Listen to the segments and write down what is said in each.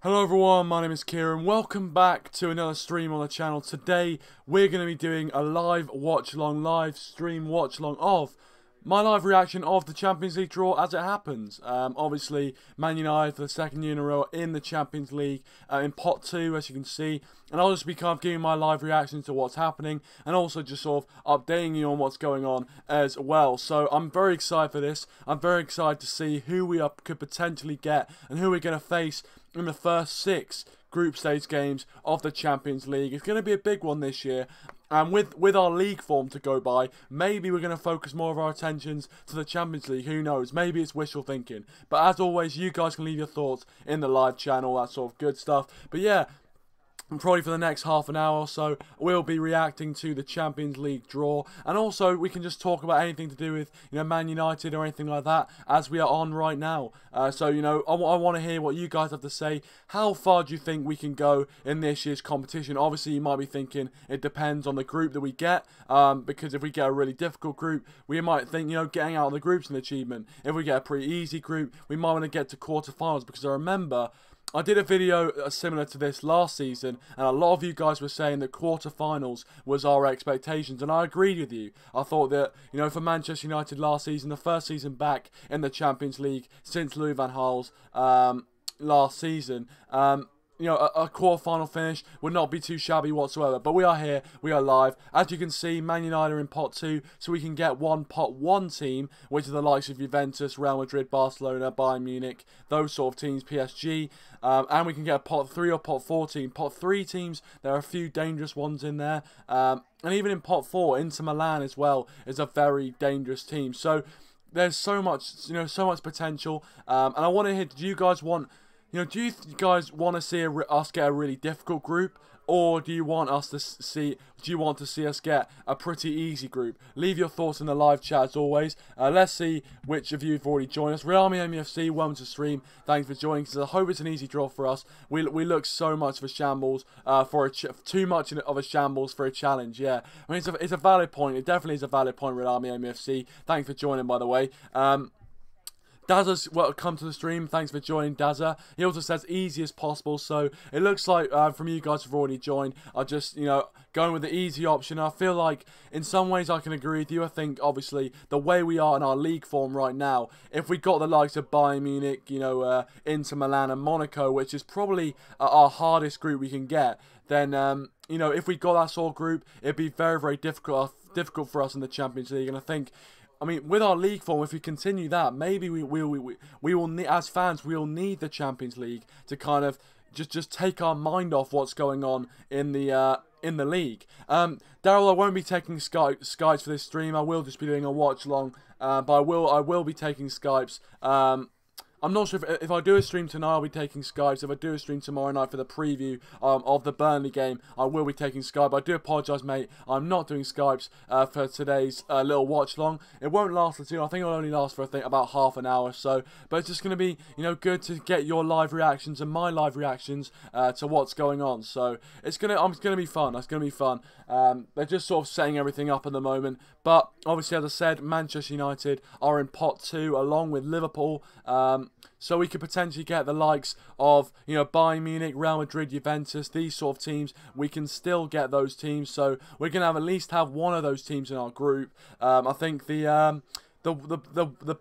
Hello everyone, my name is Kieran. Welcome back to another stream on the channel. Today we're going to be doing a live watch-along, live stream watch-along of my live reaction of the Champions League draw as it happens. Obviously, Man United for the second year in a row in the Champions League in pot 2, as you can see. And I'll just be kind of giving my live reaction to what's happening and also just sort of updating you on what's going on as well. So I'm very excited for this. I'm very excited to see who we could potentially get and who we're going to face in the first 6 group stage games of the Champions League. It's going to be a big one this year. And with our league form to go by, maybe we're going to focus more of our attentions to the Champions League. Who knows? Maybe it's wishful thinking. But as always, you guys can leave your thoughts in the live channel, that sort of good stuff. But yeah, probably for the next half an hour or so, we'll be reacting to the Champions League draw. And also, we can just talk about anything to do with, Man United or anything like that, as we are on right now. So, I want to hear what you guys have to say. How far do you think we can go in this year's competition? Obviously, you might be thinking it depends on the group that we get. Because if we get a really difficult group, we might think, getting out of the group's an achievement. If we get a pretty easy group, we might want to get to quarterfinals. Because I remember I did a video similar to this last season, and a lot of you guys were saying that quarterfinals was our expectations, and I agreed with you. I thought that, for Manchester United last season, the first season back in the Champions League since Louis van Gaal's last season, a quarter-final finish would not be too shabby whatsoever. But we are here, we are live. As you can see, Man United are in pot 2, so we can get one pot 1 team, which is the likes of Juventus, Real Madrid, Barcelona, Bayern Munich, those sort of teams, PSG. And we can get a pot 3 or pot 4 team. Pot 3 teams, there are a few dangerous ones in there. And even in pot 4, Inter Milan as well is a very dangerous team. So there's so much, so much potential. And I want to hear, do you guys want... do you guys want to see us get a really difficult group, or do you want us to see? Do you want to see us get a pretty easy group? Leave your thoughts in the live chat as always. Let's see which of you have already joined us. Real Madrid MUFC, welcome to stream. Thanks for joining. Because I hope it's an easy draw for us. We look so much of a shambles too much of a shambles for a challenge. Yeah, I mean it's a valid point. It definitely is a valid point. Real Madrid MUFC. Thanks for joining, by the way. Dazza's welcome to the stream. Thanks for joining, Dazza. He also says easy as possible, so it looks like from you guys who've already joined, are just going with the easy option. I feel like in some ways I can agree with you. I think obviously the way we are in our league form right now, if we got the likes of Bayern Munich, Inter Milan and Monaco, which is probably our hardest group we can get, then if we got that sort of group, it'd be very, very difficult for us in the Champions League. And I mean, with our league form, if we continue that, maybe we will need, as fans, we'll need the Champions League to kind of just take our mind off what's going on in the league. Darryl, I won't be taking Skypes for this stream. I will just be doing a watch along, but I will be taking Skypes. I'm not sure if I do a stream tonight, I'll be taking Skypes. If I do a stream tomorrow night for the preview of the Burnley game, I will be taking Skype. I do apologise, mate. I'm not doing Skypes for today's little watch-along. It won't last until, I think it'll only last for, about half an hour or so. But it's just going to be, good to get your live reactions and my live reactions to what's going on. So it's going to be fun. It's going to be fun. They're just sort of setting everything up at the moment. But obviously, as I said, Manchester United are in pot 2 along with Liverpool. So we could potentially get the likes of, Bayern Munich, Real Madrid, Juventus, these sort of teams. We can still get those teams. So we're going to at least have one of those teams in our group. I think the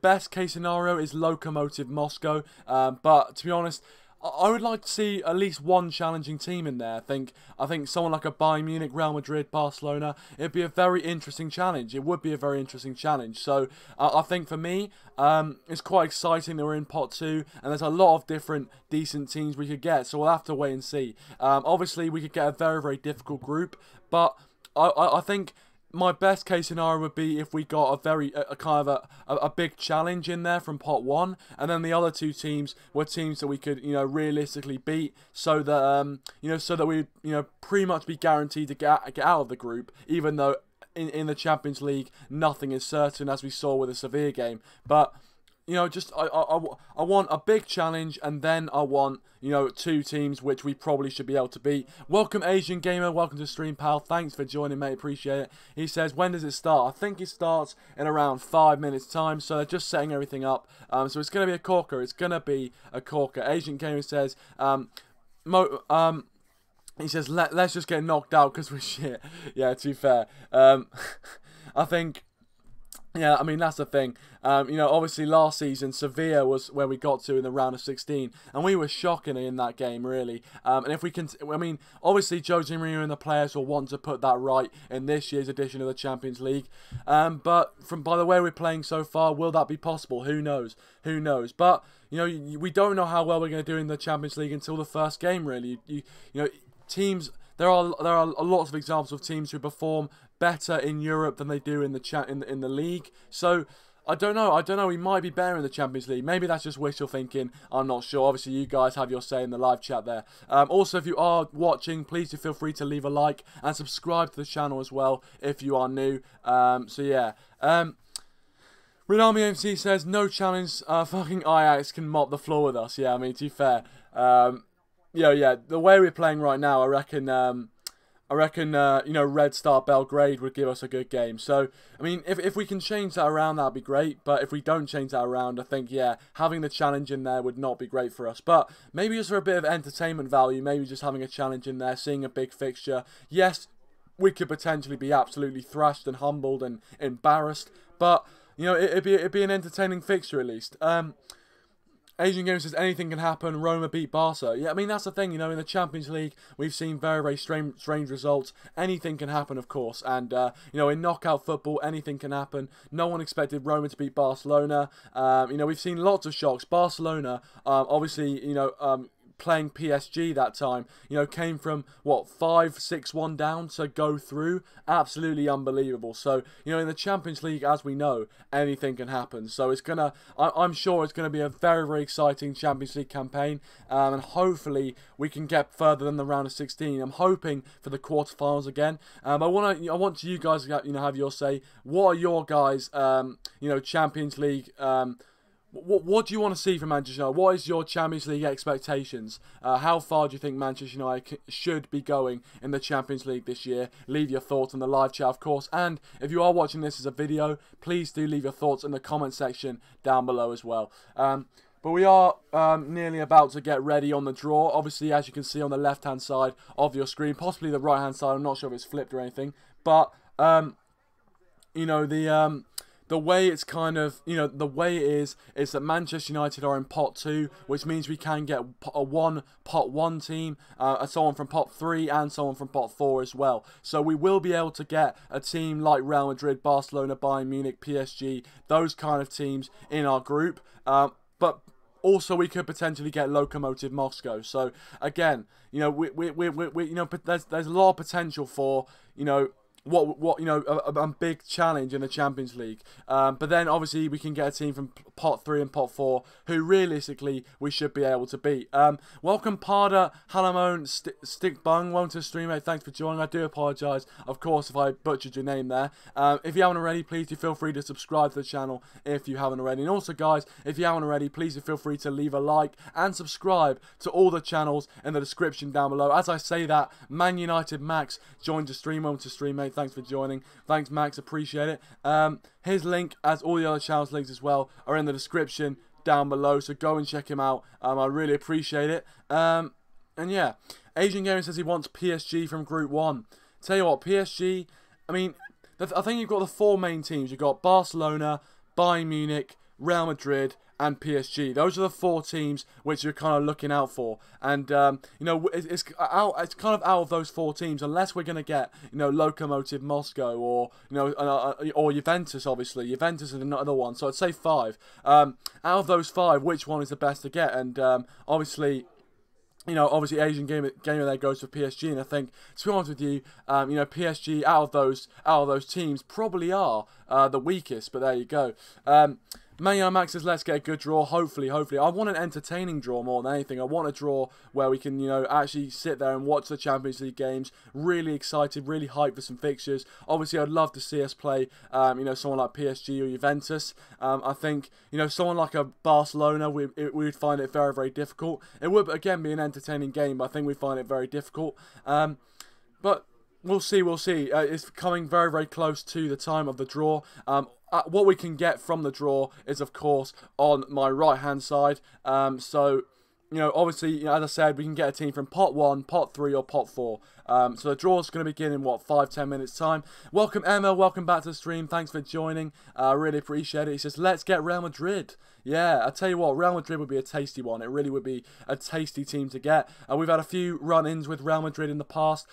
best case scenario is Lokomotiv Moscow. But to be honest, I would like to see at least one challenging team in there. I think someone like a Bayern Munich, Real Madrid, Barcelona, it'd be a very interesting challenge. It would be a very interesting challenge. So I think for me, it's quite exciting that we're in pot 2, and there's a lot of different decent teams we could get. So we'll have to wait and see. Obviously, we could get a very, very difficult group, but I think my best case scenario would be if we got a kind of a big challenge in there from pot 1, and then the other 2 teams were teams that we could realistically beat, so that so that we pretty much be guaranteed to get out of the group, even though in the Champions League nothing is certain, as we saw with the Sevilla game. But I want a big challenge, and then I want 2 teams which we probably should be able to beat. Welcome, Asian Gamer. Welcome to stream, pal. Thanks for joining, mate. Appreciate it. He says, when does it start? I think it starts in around 5 minutes time. So they're just setting everything up. So it's going to be a corker. It's going to be a corker. Asian Gamer says, he says, let's just get knocked out because we're shit. Yeah, to be fair. I think, yeah, I mean, that's the thing. You know, obviously last season, Sevilla was where we got to in the round of 16. And we were shocking in that game, really. And if we can, I mean, obviously Jose Mourinho and the players will want to put that right in this year's edition of the Champions League. But by the way we're playing so far, will that be possible? Who knows? Who knows? But, you know, we don't know how well we're going to do in the Champions League until the first game, really. You know, teams, there are lots of examples of teams who perform better in Europe than they do in the league. So I don't know. We might be better in the Champions League. Maybe that's just wishful thinking. I'm not sure. Obviously, you guys have your say in the live chat there. Also, if you are watching, please do feel free to leave a like and subscribe to the channel as well if you are new. So yeah. Real MUFC says no challenge. Fucking Ajax can mop the floor with us. Yeah, I mean, to be fair. Yeah. The way we're playing right now, I reckon, you know, Red Star Belgrade would give us a good game. So, I mean, if we can change that around, that'd be great. But if we don't change that around, I think, yeah, having the challenge in there would not be great for us. But maybe just for a bit of entertainment value, maybe just having a challenge in there, seeing a big fixture. Yes, we could potentially be absolutely thrashed and humbled and embarrassed. But, you know, it'd be an entertaining fixture at least. Asian Gamer says anything can happen. Roma beat Barca. Yeah, I mean, that's the thing, you know, in the Champions League, we've seen very, very strange results. Anything can happen, of course. And, you know, in knockout football, anything can happen. No one expected Roma to beat Barcelona. You know, we've seen lots of shocks. Barcelona, obviously, you know, playing PSG that time, you know, came from, what, 5-6-1 down to go through. Absolutely unbelievable. So, you know, in the Champions League, as we know, anything can happen. So it's going to, I'm sure it's going to be a very, very exciting Champions League campaign. And hopefully we can get further than the round of 16. I'm hoping for the quarterfinals again. I want you guys, you know, have your say. What are your guys, you know, Champions League, what do you want to see from Manchester United? What is your Champions League expectations? How far do you think Manchester United should be going in the Champions League this year? Leave your thoughts in the live chat, of course. And if you are watching this as a video, please do leave your thoughts in the comment section down below as well. But we are nearly about to get ready on the draw. Obviously, as you can see on the left-hand side of your screen, possibly the right-hand side. I'm not sure if it's flipped or anything. But, you know, the way it's kind of, you know, the way it is that Manchester United are in pot 2, which means we can get a pot 1 team, someone from pot 3 and someone from pot 4 as well. So we will be able to get a team like Real Madrid, Barcelona, Bayern Munich, PSG, those kind of teams in our group. But also we could potentially get Lokomotiv Moscow. So again, you know, we you know, there's a lot of potential for, you know, what you know, a big challenge in the Champions League. But then obviously we can get a team from pot 3 and pot 4 who realistically we should be able to beat. Welcome Pada Halamone Stickbung. Welcome to the stream, mate. Thanks for joining. I do apologise, of course, if I butchered your name there. If you haven't already, please do feel free to subscribe to the channel if you haven't already. And also, guys, if you haven't already, please do feel free to leave a like and subscribe to all the channels in the description down below. As I say that, ManUnitedMax joined the stream. Welcome to the stream, mate. Thanks for joining. Thanks, Max. Appreciate it. His link, as all the other channels' links as well, are in the description down below. So go and check him out. I really appreciate it. And yeah, Asian Gamer says he wants PSG from Group 1. Tell you what, PSG, I mean, I think you've got the 4 main teams. You've got Barcelona, Bayern Munich, Real Madrid, and PSG. Those are the 4 teams which you're kind of looking out for. And, you know, it's kind of out of those 4 teams, unless we're going to get, you know, Lokomotiv Moscow or, you know, or Juventus, obviously. Juventus is another one. So I'd say 5. Out of those 5, which one is the best to get? And, obviously, you know, obviously Asian Gamer there goes for PSG, and I think, to be honest with you, you know, PSG out of those teams probably are the weakest. But there you go. ManUnitedMax says, let's get a good draw. Hopefully. I want an entertaining draw more than anything. I want a draw where we can, you know, actually sit there and watch the Champions League games. Really excited, really hyped for some fixtures. Obviously, I'd love to see us play, you know, someone like PSG or Juventus. I think, you know, someone like a Barcelona, we would find it very, very difficult. It would, again, be an entertaining game, but I think we find it very difficult. But we'll see. It's coming very, very close to the time of the draw. What we can get from the draw is, of course, on my right-hand side. So, you know, obviously, you know, as I said, we can get a team from pot 1, pot 3, or pot 4. So the draw is going to begin in, what, 5-10 minutes time. Welcome, Emma. Welcome back to the stream. Thanks for joining. I really appreciate it. He says, let's get Real Madrid. Yeah, I tell you what, Real Madrid would be a tasty one. It really would be a tasty team to get. We've had a few run-ins with Real Madrid in the past.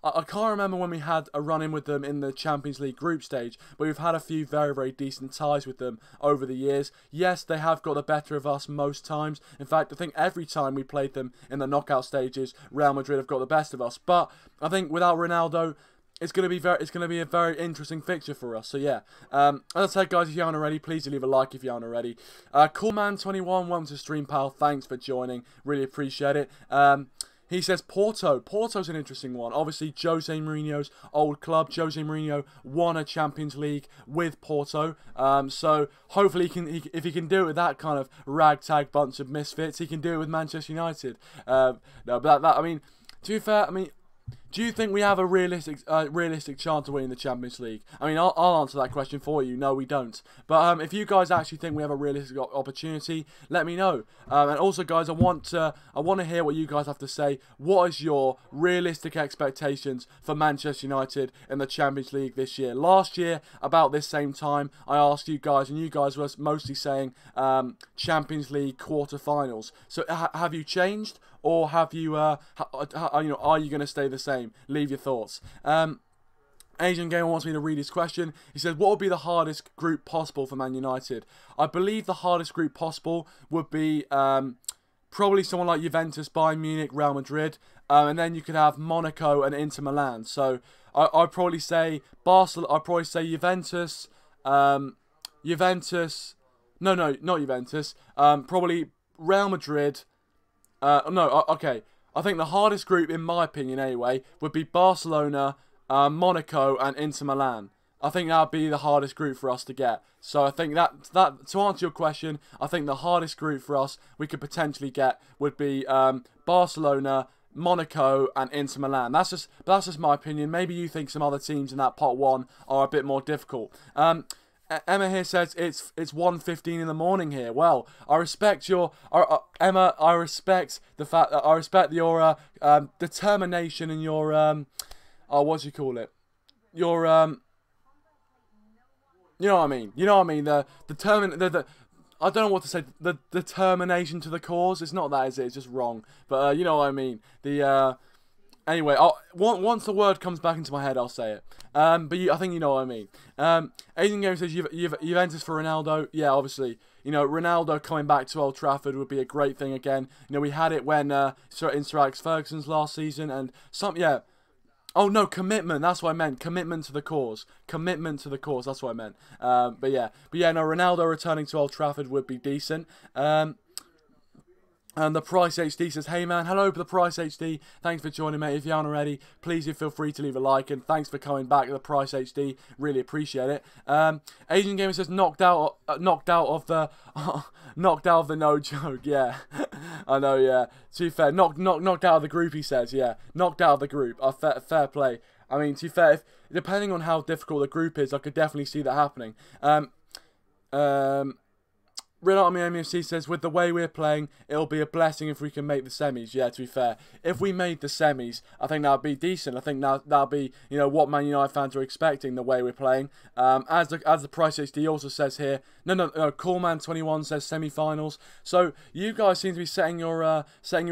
I can't remember when we had a run-in with them in the Champions League group stage, but we've had a few very, very decent ties with them over the years. Yes, they have got the better of us most times. In fact, I think every time we played them in the knockout stages, Real Madrid have got the best of us. But I think without Ronaldo, it's going to be a very interesting fixture for us. So yeah, as I said, guys, if you aren't already, please do leave a like if you aren't already. Coolman21, welcome to stream, pal. Thanks for joining. Really appreciate it. He says Porto. Porto's an interesting one. Obviously, Jose Mourinho's old club. Jose Mourinho won a Champions League with Porto. So hopefully, if he can do it with that kind of ragtag bunch of misfits, he can do it with Manchester United. No, but I mean, to be fair, I mean, do you think we have a realistic chance of winning the Champions League? I mean, I'll answer that question for you. No, we don't. But if you guys actually think we have a realistic opportunity, let me know. And also, guys, I want to hear what you guys have to say. What is your realistic expectations for Manchester United in the Champions League this year? Last year, about this same time, I asked you guys, and you guys were mostly saying Champions League quarter-finals. So have you changed? Or have you, are you going to stay the same? Leave your thoughts. Asian Gamer wants me to read his question. He says, what would be the hardest group possible for Man United? I believe the hardest group possible would be probably someone like Juventus, Bayern Munich, Real Madrid. And then you could have Monaco and Inter Milan. So I'd probably say Barcelona. I'd probably say Juventus. Juventus. No, not Juventus. Probably Real Madrid. Okay. I think the hardest group, in my opinion anyway, would be Barcelona, Monaco, and Inter Milan. I think that would be the hardest group for us to get. So I think that to answer your question, I think the hardest group for us we could potentially get would be Barcelona, Monaco, and Inter Milan. That's just my opinion. Maybe you think some other teams in that pot 1 are a bit more difficult. Emma here says it's 1:15 in the morning here. Well, I respect your Emma. I respect the fact that I respect your determination and your what do you call it? Your you know what I mean. You know what I mean. The I don't know what to say. The determination to the cause. It's not that, is it? It's just wrong. But you know what I mean. Anyway, once the word comes back into my head, I'll say it. But I think you know what I mean. Asian Gamer says Juventus for Ronaldo. Yeah, obviously. You know, Ronaldo coming back to Old Trafford would be a great thing again. You know, we had it when in Sir Alex Ferguson's last season, and yeah. Oh no, commitment. That's what I meant. Commitment to the cause. Commitment to the cause. That's what I meant. But yeah, no. Ronaldo returning to Old Trafford would be decent. And the Price HD says, hey man, hello the Price HD, thanks for joining mate. If you aren't already, please do feel free to leave a like, and thanks for coming back, the Price HD, really appreciate it. Asian Gamer says, knocked out of the no joke, yeah. I know, yeah. To be fair, knocked out of the group, he says, yeah. Knocked out of the group, fair play. I mean, to be fair, depending on how difficult the group is, I could definitely see that happening. Real Army MUFC says, with the way we're playing, it'll be a blessing if we can make the semis. Yeah, to be fair. If we made the semis, I think that would be decent. I think that'll be, you know, what Man United fans are expecting, the way we're playing. As the Price HD also says here, no, Coolman21 says semi-finals. So you guys seem to be setting your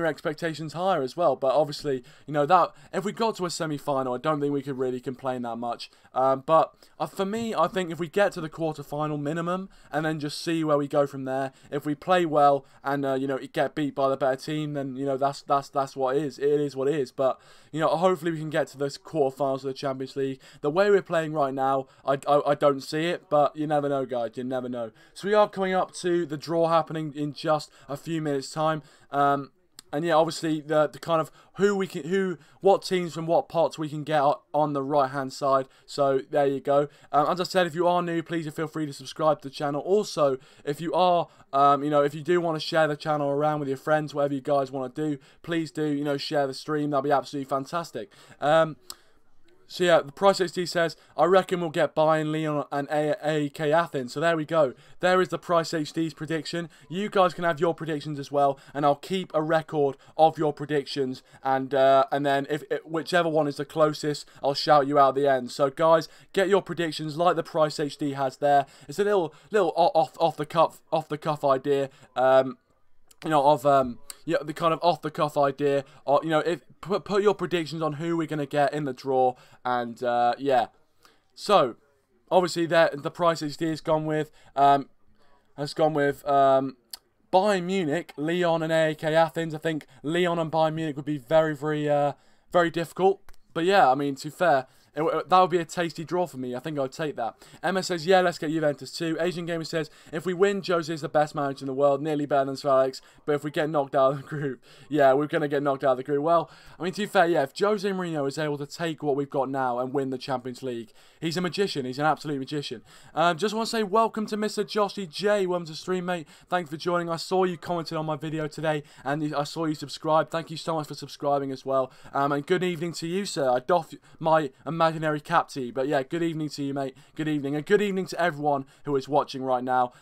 expectations higher as well. But obviously, you know, that if we got to a semi-final, I don't think we could really complain that much. But for me, I think if we get to the quarter-final minimum and then just see where we go from there, if we play well and you know, get beat by the better team, then you know that's what it is. It is what it is. But you know, hopefully we can get to those quarterfinals of the Champions League. The way we're playing right now, I don't see it, but you never know, guys. You never know. So we are coming up to the draw happening in just a few minutes' time. And yeah, obviously the kind of what teams from what pots we can get on the right hand side. So there you go. As I said, if you are new, please feel free to subscribe to the channel. Also, if you are, you know, if you do want to share the channel around with your friends, whatever you guys want to do, please do, you know, share the stream. That'll be absolutely fantastic. So yeah, the Price HD says, I reckon we'll get Bayern, Lyon and AEK Athens. So there we go. There is the Price HD's prediction. You guys can have your predictions as well, and I'll keep a record of your predictions. And then if whichever one is the closest, I'll shout you out at the end. So guys, get your predictions like the Price HD has there. It's a little off the cuff idea. You know, of yeah, the kind of off the cuff idea, or you know, if put your predictions on who we're gonna get in the draw, and yeah. So obviously, the Price HD has gone with Bayern Munich, Lyon, and AEK Athens. I think Lyon and Bayern Munich would be very, very difficult. But yeah, I mean, to be fair, that would be a tasty draw for me. I think I'd take that. Emma says, yeah, let's get Juventus too. Asian Gamer says, if we win, Jose is the best manager in the world, nearly better than Sir Alex. But if we get knocked out of the group, yeah, we're going to get knocked out of the group. Well, I mean, to be fair, yeah, if Jose Mourinho is able to take what we've got now and win the Champions League, he's a magician. He's an absolute magician. Just want to say welcome to Mr. Joshy J. Welcome to stream, mate. Thanks for joining. I saw you commented on my video today, and I saw you subscribe. Thank you so much for subscribing as well. And good evening to you, sir. I doff my imaginary cap to you. But yeah, good evening to you, mate. Good evening. And good evening to everyone who is watching right now.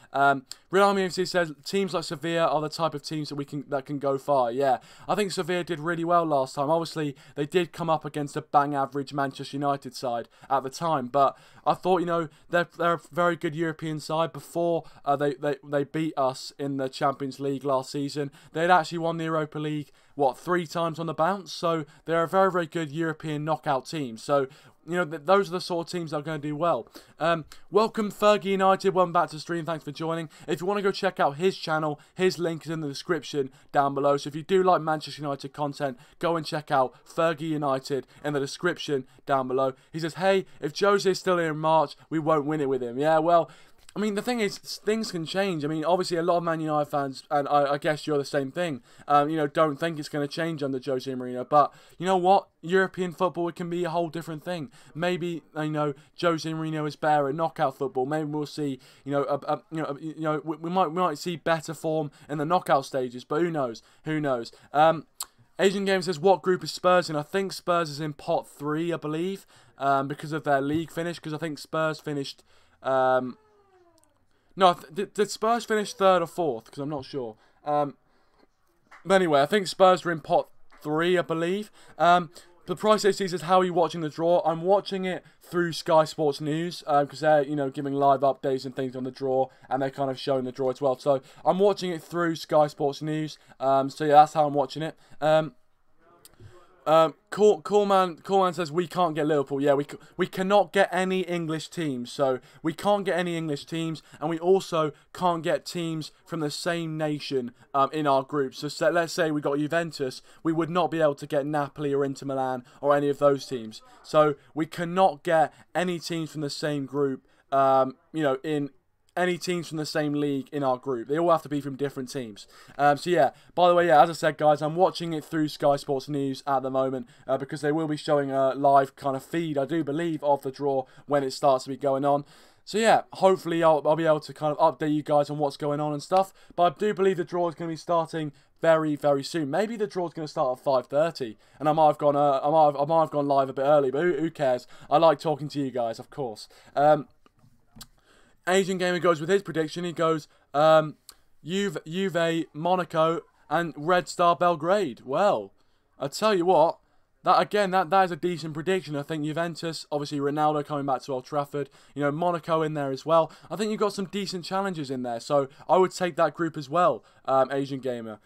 Real MUFC says, teams like Sevilla are the type of teams that can go far. Yeah, I think Sevilla did really well last time. Obviously, they did come up against a bang average Manchester United side at the time. But I thought, you know, they're a very good European side. Before they beat us in the Champions League last season, they'd actually won the Europa League, what, 3 times on the bounce? So they're a very, very good European knockout team. So, you know, those are the sort of teams that are going to do well. Welcome, Fergie United. Welcome back to the stream. Thanks for joining. If you want to go check out his channel, his link is in the description down below. So if you do like Manchester United content, go and check out Fergie United in the description down below. He says, hey, if Jose is still here in March, we won't win it with him. Yeah, well, I mean, the thing is, things can change. I mean, obviously, a lot of Man United fans, and I guess you're the same thing, you know, don't think it's going to change under Jose Mourinho. But you know what? European football, it can be a whole different thing. Maybe, you know, Jose Mourinho is better at knockout football. Maybe we'll see, you know, we might see better form in the knockout stages. But who knows? Who knows? Asian Game says, what group is Spurs in? I think Spurs is in pot 3, I believe, because of their league finish. Because I think Spurs finished. No, did Spurs finish 3rd or 4th? Because I'm not sure. But anyway, I think Spurs were in pot 3, I believe. The Price HD says, how are you watching the draw? I'm watching it through Sky Sports News, because they're, you know, giving live updates and things on the draw, and they're kind of showing the draw as well. So I'm watching it through Sky Sports News. So yeah, that's how I'm watching it. Coolman says we can't get Liverpool. Yeah, we cannot get any English teams. So we can't get any English teams, and we also can't get teams from the same nation in our group. So let's say we got Juventus, we would not be able to get Napoli or Inter Milan or any of those teams. So we cannot get any teams from the same group. You know, in any teams from the same league in our group. They all have to be from different teams. So yeah, by the way, yeah, as I said, guys, I'm watching it through Sky Sports News at the moment, because they will be showing a live kind of feed, I do believe, of the draw when it starts to be going on. So yeah, hopefully I'll be able to kind of update you guys on what's going on and stuff. But I do believe the draw is going to be starting very, very soon. Maybe the draw is going to start at 5:30, and I might have gone live a bit early, but who cares? I like talking to you guys, of course. Asian Gamer goes with his prediction. He goes, Juve, Monaco, and Red Star Belgrade. Well, I tell you what, that is a decent prediction. I think Juventus, obviously Ronaldo coming back to Old Trafford, you know, Monaco in there as well. I think you've got some decent challenges in there, so I would take that group as well, Asian Gamer.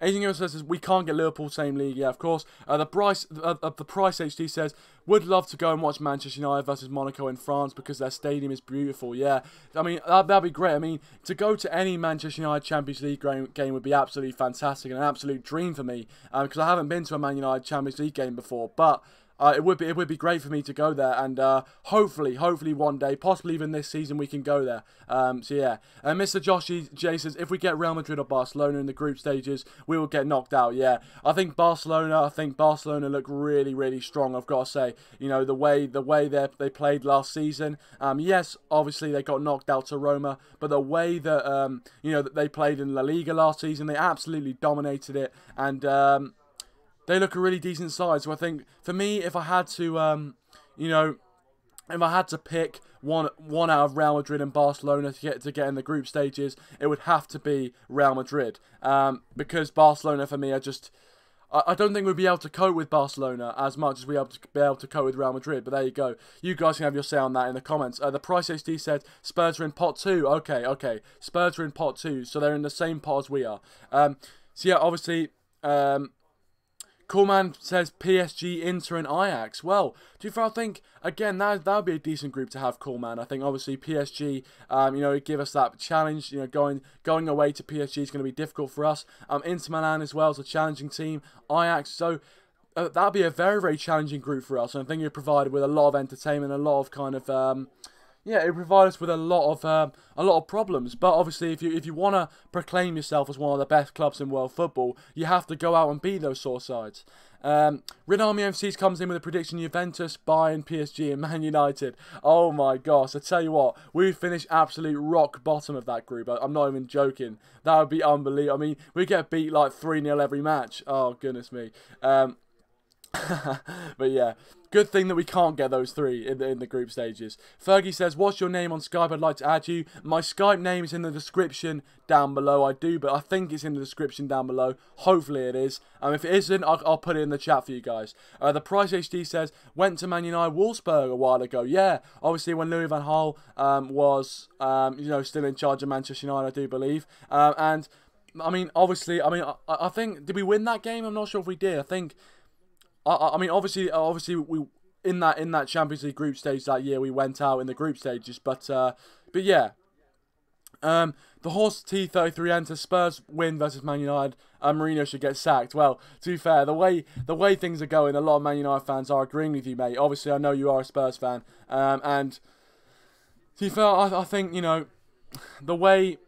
Asian Gamer says we can't get Liverpool same league. Yeah, of course. The Price HD says would love to go and watch Manchester United versus Monaco in France because their stadium is beautiful. Yeah, I mean that'd be great. I mean, to go to any Manchester United Champions League game would be absolutely fantastic and an absolute dream for me, because I haven't been to a Man United Champions League game before, but it would be great for me to go there, and hopefully one day, possibly even this season, we can go there. So yeah, Mr. Joshy J says if we get Real Madrid or Barcelona in the group stages, we will get knocked out. Yeah, I think Barcelona look really, really strong. I've got to say, you know, the way they played last season. Yes, obviously they got knocked out to Roma, but the way that you know that they played in La Liga last season, they absolutely dominated it, and they look a really decent side. So I think, for me, if I had to, you know, if I had to pick one out of Real Madrid and Barcelona to get in the group stages, it would have to be Real Madrid. Because Barcelona, for me, are just... I don't think we'd be able to cope with Barcelona as much as we be able to cope with Real Madrid. But there you go. You guys can have your say on that in the comments. The Price HD said Spurs are in pot 2. Okay. Spurs are in pot 2, so they're in the same pot as we are. So yeah, obviously... Coolman says PSG, Inter and Ajax. Well, to be fair, I think, again, that would be a decent group to have, Coolman. I think, obviously, PSG, you know, give us that challenge. You know, going away to PSG is going to be difficult for us. Inter Milan as well is a challenging team. Ajax, so that would be a very, very challenging group for us. And I think you're provided with a lot of entertainment, a lot of kind of... yeah, it provides us with a lot of problems. But obviously, if you want to proclaim yourself as one of the best clubs in world football, you have to go out and beat those sore sides. Real MUFC comes in with a prediction: Juventus, Bayern, PSG, and Man United. Oh my gosh! I tell you what, we would finish absolute rock bottom of that group. I'm not even joking. That would be unbelievable. I mean, we get beat like 3-0 every match. Oh goodness me. But yeah, good thing that we can't get those three in the group stages. Fergie says, what's your name on Skype? I'd like to add you. My Skype name is in the description down below. But I think it's in the description down below. Hopefully it is. If it isn't, I'll put it in the chat for you guys. The Price HD says, went to Man United Wolfsburg a while ago. Yeah, obviously when Louis van Gaal was you know, still in charge of Manchester United, I do believe. And I mean, obviously, I think, did we win that game? I'm not sure if we did. I think... I mean, obviously, we in that Champions League group stage that year we went out in the group stages, but yeah, the Horse T33 enters. Spurs win versus Man United. Mourinho should get sacked. Well, to be fair, the way things are going, a lot of Man United fans are agreeing with you, mate. Obviously, I know you are a Spurs fan, and to be fair, I think, you know, the way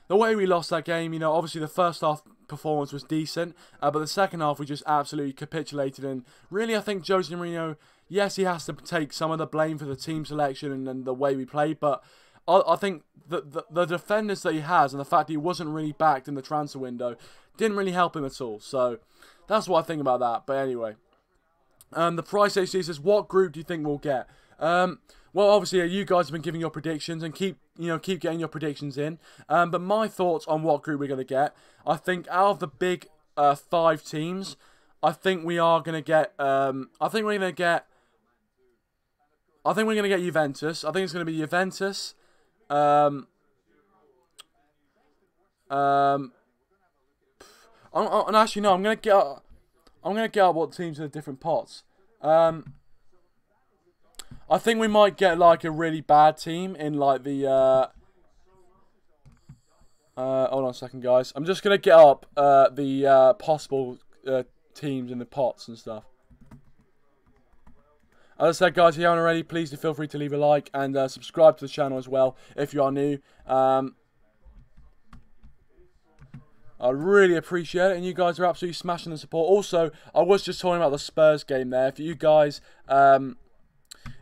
we lost that game, you know, obviously the first half performance was decent, but the second half we just absolutely capitulated. And really, I think Jose Mourinho, yes, he has to take some of the blame for the team selection and the way we played, but I think the defenders that he has and the fact that he wasn't really backed in the transfer window didn't really help him at all. So that's what I think about that. But anyway, the Price HD says, what group do you think we'll get? Well, obviously, you guys have been giving your predictions, and keep getting your predictions in. But my thoughts on what group we're going to get, I think out of the big 5 teams, I think we are going to get. I think we're going to get Juventus. I think it's going to be Juventus. And actually, no, I'm going to get up what teams in the different pots. I think we might get like a really bad team in like the hold on a second, guys. I'm just gonna get up the possible teams in the pots and stuff. As I said, guys, if you haven't already, please do feel free to leave a like and subscribe to the channel as well if you are new. I really appreciate it, and you guys are absolutely smashing the support. Also, I was just talking about the Spurs game there. If you guys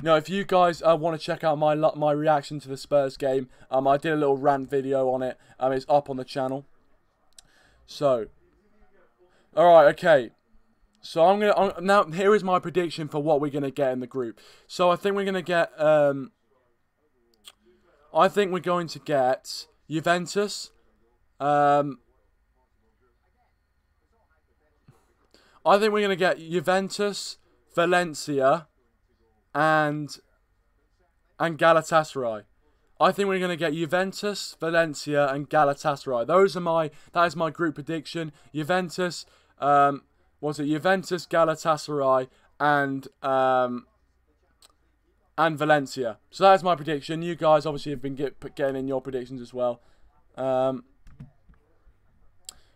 if you guys want to check out my reaction to the Spurs game, I did a little rant video on it. It's up on the channel. So, all right, okay. So now here is my prediction for what we're gonna get in the group. So I think we're gonna get Juventus. I think we're gonna get Juventus, Valencia, and Galatasaray. I think we're going to get Juventus, Valencia, and Galatasaray. That is my group prediction. Juventus, Juventus, Galatasaray, and Valencia. So that is my prediction. You guys obviously have been getting in your predictions as well. But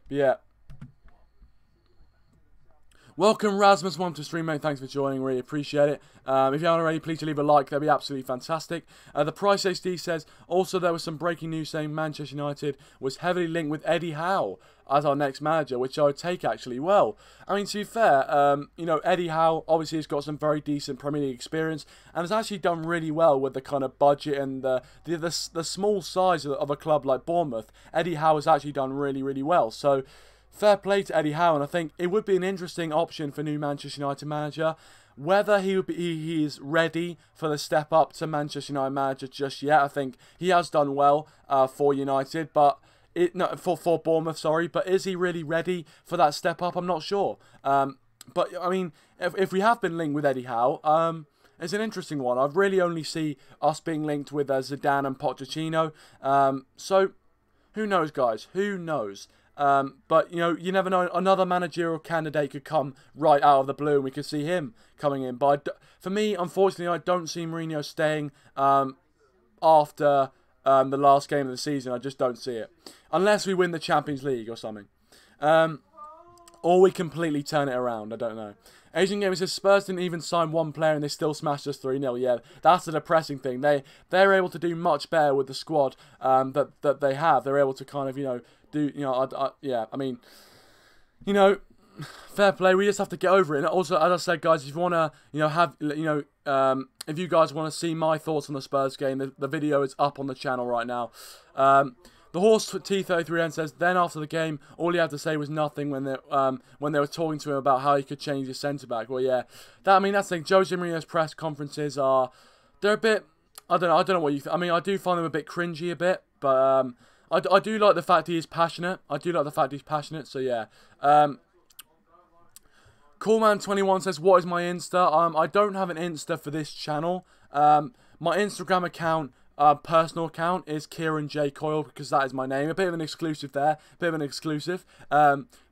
yeah. Welcome, Rasmus1 to stream, mate. Thanks for joining. Really appreciate it. If you haven't already, please leave a like. That'd be absolutely fantastic. The Price HD says, also there was some breaking news saying Manchester United was heavily linked with Eddie Howe as our next manager, which I would take actually. Well, I mean, to be fair, you know, Eddie Howe obviously has got some very decent Premier League experience and has actually done really well with the kind of budget and the small size of a club like Bournemouth. Eddie Howe has actually done really, really well. So, fair play to Eddie Howe, and I think it would be an interesting option for new Manchester United manager. Whether he is ready for the step up to Manchester United manager just yet, I think he has done well for United, but for Bournemouth, sorry. But is he really ready for that step up? I'm not sure. But I mean, if we have been linked with Eddie Howe, it's an interesting one. I really only see us being linked with Zidane and Pochettino. So who knows, guys? Who knows? But, you know, you never know. Another managerial candidate could come right out of the blue and we could see him coming in. But for me, unfortunately, I don't see Mourinho staying after the last game of the season. I just don't see it. Unless we win the Champions League or something. Or we completely turn it around. I don't know. Asian Gamer says Spurs didn't even sign one player and they still smashed us 3-0. Yeah, that's the depressing thing. They're able to do much better with the squad that they have. They're able to kind of, you know, do, you know, yeah, I mean, you know, fair play. We just have to get over it. And also, as I said, guys, if you want to, you know, have, you know, if you guys want to see my thoughts on the Spurs game, the video is up on the channel right now. The Horse T33N says, then after the game, all he had to say was nothing when they were talking to him about how he could change his centre-back. Well, yeah, I mean, that's the thing. Jose Mourinho's press conferences they're a bit, I don't know what you think. I mean, I do find them a bit cringy a bit, but I do like the fact he is passionate. So yeah. Coolman21 says, what is my Insta? I don't have an Insta for this channel. My Instagram account, personal account, is Kieran J Coyle, because that is my name. A bit of an exclusive there.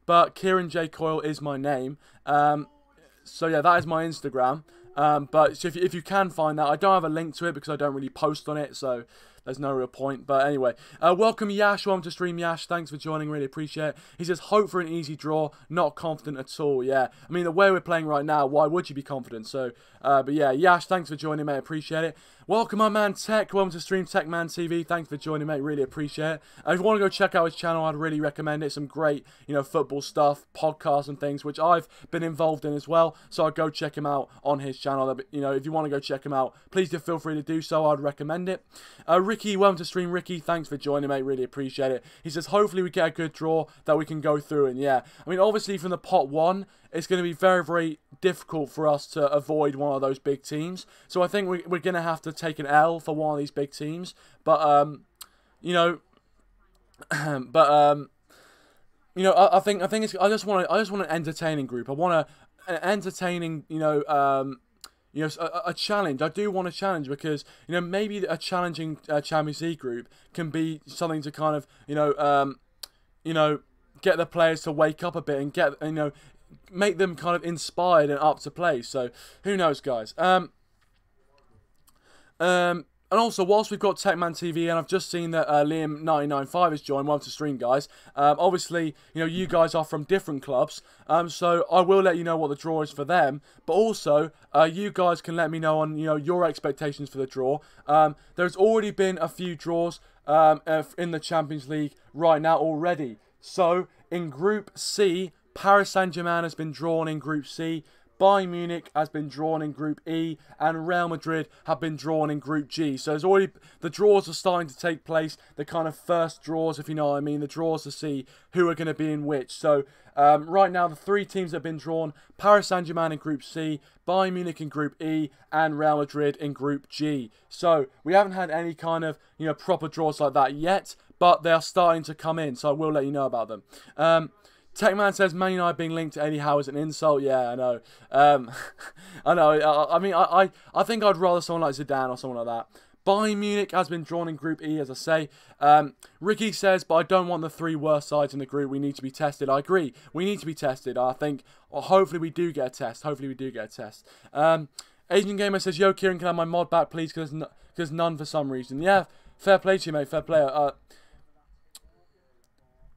But Kieran J Coyle is my name. So yeah, that is my Instagram. But so if you can find that, I don't have a link to it because I don't really post on it, so there's no real point. But anyway, welcome Yash. Welcome to stream, Yash. Thanks for joining. Really appreciate it. He says, hope for an easy draw. Not confident at all. Yeah. I mean, the way we're playing right now, why would you be confident? So, but yeah, Yash, thanks for joining, mate. Appreciate it. Welcome, my man Tech. Welcome to stream, Techman TV. Thanks for joining, mate. Really appreciate it. If you want to go check out his channel, I'd really recommend it. Some great, you know, football stuff, podcasts and things, which I've been involved in as well. So I'd go check him out on his channel. You know, if you want to go check him out, please do feel free to do so. I'd recommend it. Ricky, welcome to stream, Ricky. Thanks for joining, mate. Really appreciate it. He says, hopefully we get a good draw that we can go through. And yeah, I mean, obviously from the pot one, it's going to be very, very difficult for us to avoid one of those big teams. So I think we're going to have to take an L for one of these big teams. But, you know, you know, I think it's, I just want an entertaining group. I want an entertaining, you know, a challenge. I do want a challenge because, you know, maybe a challenging Champions League group can be something to kind of, you know, get the players to wake up a bit and get, you know, make them kind of inspired and up to play. So who knows, guys. And also, whilst we've got Techman TV, and I've just seen that Liam995 has joined. Welcome to stream, guys. Obviously, you know, you guys are from different clubs, so I will let you know what the draw is for them. But also, you guys can let me know on, you know, your expectations for the draw. There's already been a few draws in the Champions League right now already. So in Group C, Paris Saint-Germain has been drawn in Group C. Bayern Munich has been drawn in Group E, and Real Madrid have been drawn in Group G. So there's already, the draws are starting to take place, the kind of first draws, if you know what I mean, the draws to see who are going to be in which. So right now, the three teams that have been drawn, Paris Saint-Germain in Group C, Bayern Munich in Group E, and Real Madrid in Group G. So we haven't had any kind of, you know, proper draws like that yet, but they are starting to come in, so I will let you know about them. Techman says, Man United being linked to Eddie Howe is an insult. Yeah, I know. I know. I mean, I think I'd rather someone like Zidane or someone like that. Bayern Munich has been drawn in Group E, as I say. Ricky says, but I don't want the three worst sides in the group. We need to be tested. I agree. We need to be tested. I think, well, hopefully we do get a test. Asian Gamer says, yo, Kieran, can I have my mod back, please? Because none for some reason. Yeah, fair play to you, mate. Fair play.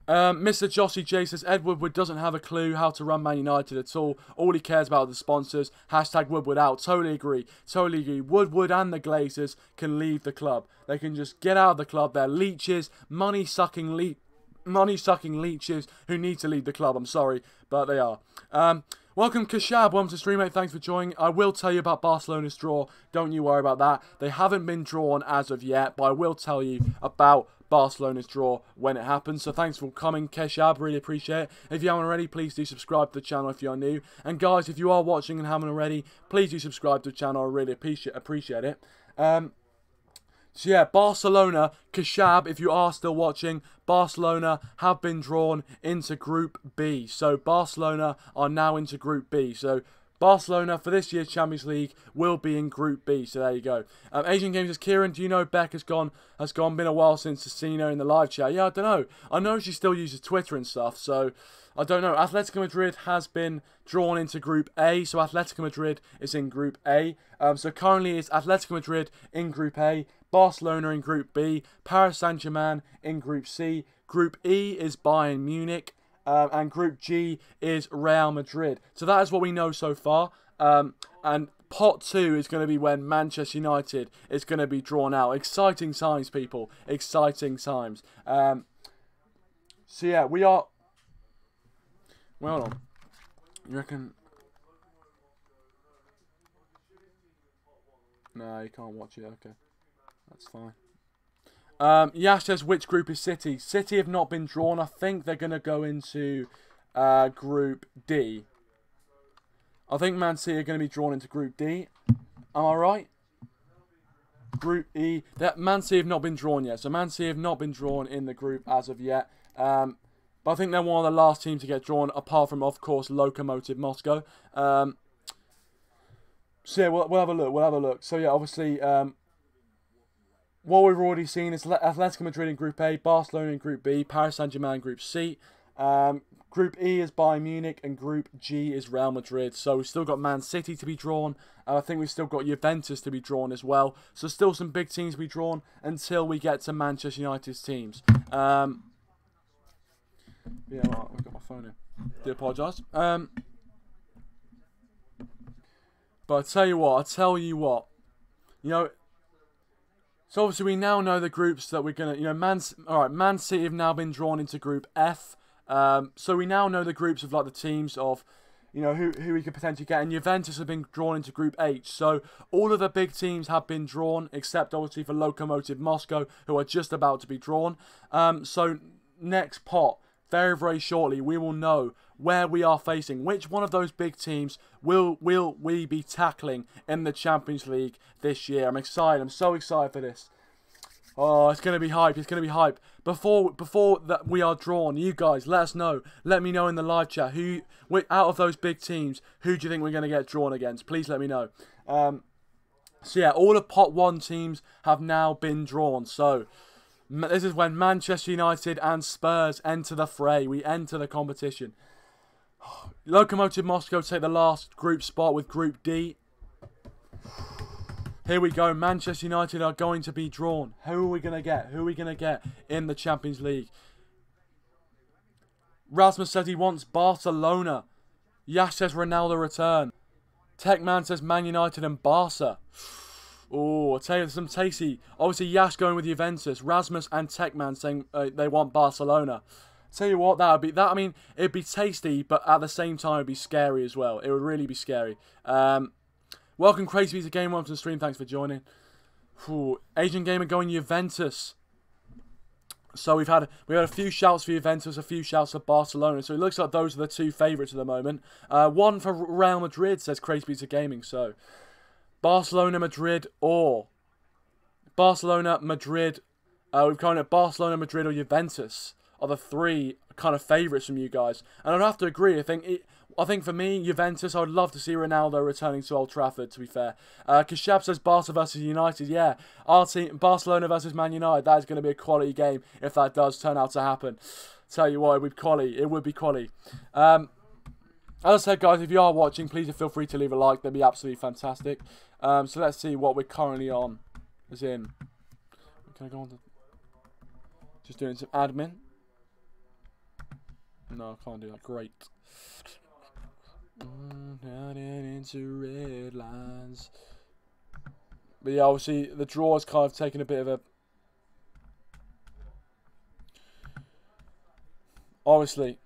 Mr. Jossie J says, Ed Woodward doesn't have a clue how to run Man United at all. All he cares about are the sponsors. Hashtag Woodward out. Totally agree. Totally agree. Woodward and the Glazers can leave the club. They can just get out of the club. They're leeches, money-sucking leeches who need to leave the club. I'm sorry, but they are. Welcome, Kashab. Welcome to stream, mate. Thanks for joining. I will tell you about Barcelona's draw. Don't you worry about that. They haven't been drawn as of yet, but I will tell you about Barcelona's draw when it happens. So thanks for coming, Keshab. Really appreciate it. If you haven't already, please do subscribe to the channel if you are new. And guys, if you are watching and haven't already, please do subscribe to the channel. I really appreciate it. So yeah, Barcelona, Keshab, if you are still watching, Barcelona have been drawn into Group B. So Barcelona are now into Group B. So Barcelona for this year's Champions League will be in Group B. So there you go. Asian Games says, Kieran, do you know Beck has gone? Been a while since I've seen her in the live chat. Yeah, I don't know. I know she still uses Twitter and stuff. So I don't know. Atletico Madrid has been drawn into Group A. So Atletico Madrid is in Group A. So currently it's Atletico Madrid in Group A. Barcelona in Group B, Paris Saint-Germain in Group C, Group E is Bayern Munich, and Group G is Real Madrid. So that is what we know so far, and Pot 2 is going to be when Manchester United is going to be drawn out. Exciting times, people. Exciting times. So yeah, we are... Well, hold on. You reckon... No, you can't watch it, okay. That's fine. Yash says, which group is City? City have not been drawn. I think they're going to go into Group D. I think Man City are going to be drawn into Group D. Am I right? Group E. Man City have not been drawn yet. So Man City have not been drawn in the group as of yet. But I think they're one of the last teams to get drawn, apart from, of course, Lokomotiv Moscow. So yeah, we'll have a look. We'll have a look. So yeah, obviously... what we've already seen is Atletico Madrid in Group A, Barcelona in Group B, Paris Saint-Germain in Group C. Group E is Bayern Munich and Group G is Real Madrid. So we've still got Man City to be drawn. And I think we've still got Juventus to be drawn as well. So still some big teams to be drawn until we get to Manchester United's teams. Yeah, well, I've got my phone in. Do apologise. But I tell you what. You know... So obviously we now know the groups that we're gonna, Man City have now been drawn into Group F. So we now know the groups of like the teams of, who we could potentially get, and Juventus have been drawn into Group H. So all of the big teams have been drawn, except obviously for Lokomotiv Moscow, who are just about to be drawn. So next pot, very very shortly, we will know where we are facing. Which one of those big teams will we be tackling in the Champions League this year? I'm excited. I'm so excited for this. Oh, it's going to be hype. It's going to be hype. Before that we are drawn, you guys, let us know. Let me know in the live chat. Out of those big teams, who do you think we're going to get drawn against? Please let me know. So yeah, all the pot 1 teams have now been drawn. So... this is when Manchester United and Spurs enter the fray. We enter the competition. Lokomotiv Moscow take the last group spot with Group D. Here we go. Manchester United are going to be drawn. Who are we going to get? Who are we going to get in the Champions League? Rasmus says he wants Barcelona. Yash says Ronaldo return. Techman says Man United and Barca. Oh, I'll tell you, some tasty. Obviously, Yash going with Juventus. Rasmus and Techman saying they want Barcelona. Tell you what, I mean, it'd be tasty, but at the same time, it'd be scary as well. It would really be scary. Welcome, Crazy to Game 1 to the stream. Thanks for joining. Ooh, Asian Gamer going Juventus. So we had a few shouts for Juventus, a few shouts for Barcelona. So it looks like those are the 2 favourites at the moment. One for Real Madrid, says Crazy to Gaming. So Barcelona, Madrid, or Barcelona, Madrid. We've kind of Barcelona, Madrid, or Juventus are the 3 kind of favourites from you guys. And I'd have to agree. I think for me, Juventus, I would love to see Ronaldo returning to Old Trafford, to be fair. Kashab says Barca versus United. Yeah, our team, Barcelona versus Man United. That is going to be a quality game if that does turn out to happen. Tell you what, it would be quality. It would be quality. As I said, guys, if you are watching, please feel free to leave a like. That'd be absolutely fantastic. So let's see what we're currently on. As in, can I go on to... Just doing some admin. No, I can't do that. Great. Down into red lines. But yeah, obviously the draw has kind of taken a bit of a... Obviously.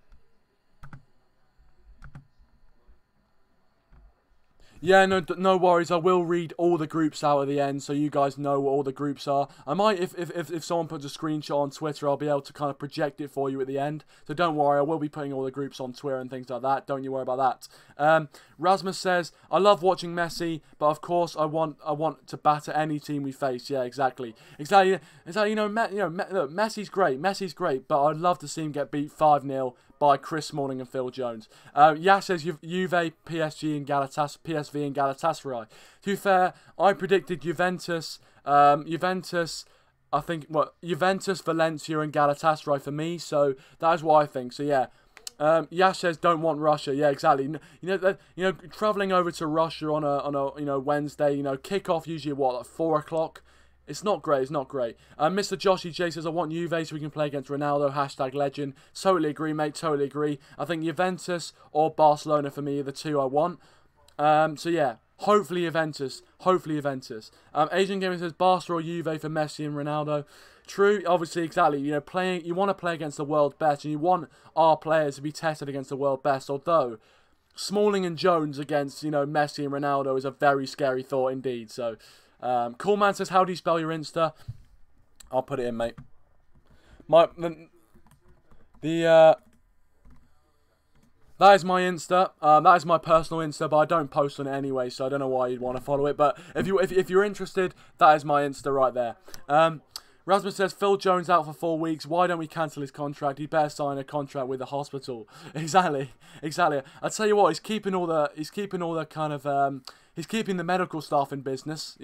Yeah, no worries. I will read all the groups out at the end, so you guys know what all the groups are. I might, if someone puts a screenshot on Twitter, I'll be able to kind of project it for you at the end. So don't worry, I will be putting all the groups on Twitter and things like that. Don't you worry about that. Rasmus says, I love watching Messi, but of course I want to batter any team we face. Yeah, exactly. You know, look, Messi's great, but I'd love to see him get beat 5-0 by Chris Smalling and Phil Jones. Yash says Juve, PSG and PSV and Galatasaray. To be fair, I predicted Juventus, I think, Juventus, Valencia and Galatasaray for me, so that is what I think. So yeah, Yash says don't want Russia. Yeah, exactly. You know, traveling over to Russia on a Wednesday, kickoff usually what, like 4 o'clock. It's not great. It's not great. Mr. Joshy J says, I want Juve so we can play against Ronaldo. #legend. Totally agree, mate. Totally agree. I think Juventus or Barcelona for me are the two I want. So yeah, hopefully Juventus. Hopefully Juventus. Asian Gamer says Barca or Juve for Messi and Ronaldo. True, obviously, exactly. You want to play against the world best, and you want our players to be tested against the world best. Although Smalling and Jones against Messi and Ronaldo is a very scary thought indeed. So. Coolman says, how do you spell your Insta? I'll put it in, mate. That is my Insta. That is my personal Insta, but I don't post on it anyway, so I don't know why you'd want to follow it. But if you're interested, that is my Insta right there. Rasmus says, Phil Jones out for 4 weeks. Why don't we cancel his contract? He better sign a contract with the hospital. Exactly. I tell you what, he's keeping all the kind of he's keeping the medical staff in business.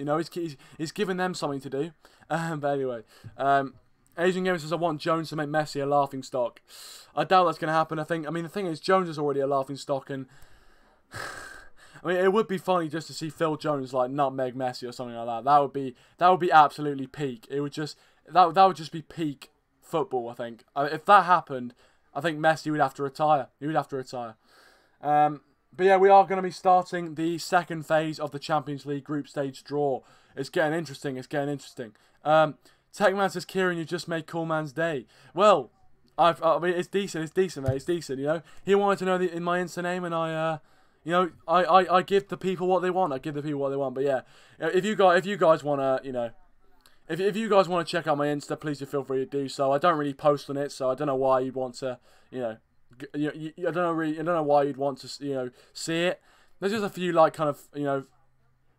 He's giving them something to do. But anyway, Asian Gamer says, I want Jones to make Messi a laughing stock. I doubt that's going to happen. I mean, the thing is, Jones is already a laughing stock, and I mean, it would be funny just to see Phil Jones like nutmeg Messi or something like that. That would be absolutely peak. It would just that would just be peak football. I think if that happened, I think Messi would have to retire. He would have to retire. But yeah, we are going to be starting the second phase of the Champions League group stage draw. It's getting interesting. It's getting interesting. Techman says, Kieran, you just made Coolman's day. Well, I mean, it's decent. It's decent, mate. It's decent. He wanted to know in my Insta name, and I give the people what they want. I give the people what they want. But yeah, if you guys want to, if you guys want to check out my Insta, please do feel free to do so. I don't really post on it, so I don't know why you'd want to, I don't know why you'd want to, see it. There's just a few like kind of,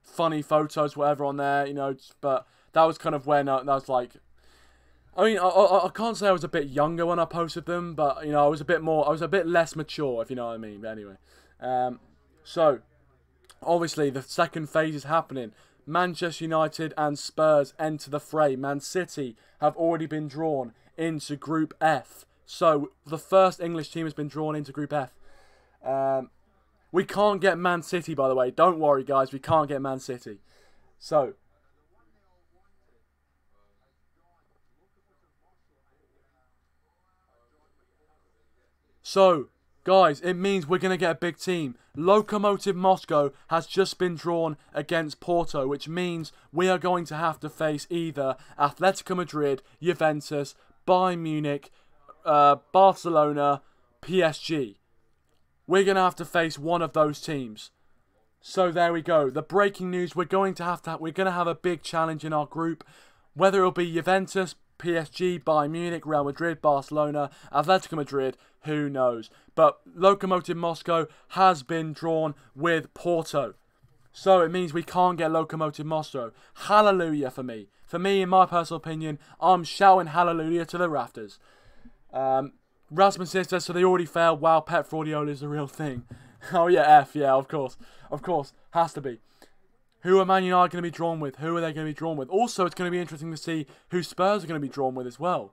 funny photos, whatever on there, but that was kind of when that was like. I mean, I can't say I was a bit younger when I posted them, but I was a bit less mature, if you know what I mean. But anyway, so obviously the second phase is happening. Manchester United and Spurs enter the fray. Man City have already been drawn into Group F. So the first English team has been drawn into Group F. We can't get Man City, by the way. Don't worry, guys. We can't get Man City. So, guys, it means we're going to get a big team. Lokomotiv Moscow has just been drawn against Porto, which means we are going to have to face either Atletico Madrid, Juventus, Bayern Munich, Barcelona, PSG. We're going to have to face one of those teams. So there we go. The breaking news, we're going to have a big challenge in our group. Whether it'll be Juventus, PSG, Bayern Munich, Real Madrid, Barcelona, Atletico Madrid, who knows. But Lokomotiv Moscow has been drawn with Porto. So it means we can't get Lokomotiv Moscow. Hallelujah for me. For me, in my personal opinion, I'm shouting hallelujah to the rafters. Rasmus says, so they already failed. Wow, Pep Fraudiola is the real thing. Oh yeah, F, yeah, of course. Of course, has to be. Who are Man United going to be drawn with? Who are they going to be drawn with? Also, it's going to be interesting to see who Spurs are going to be drawn with as well.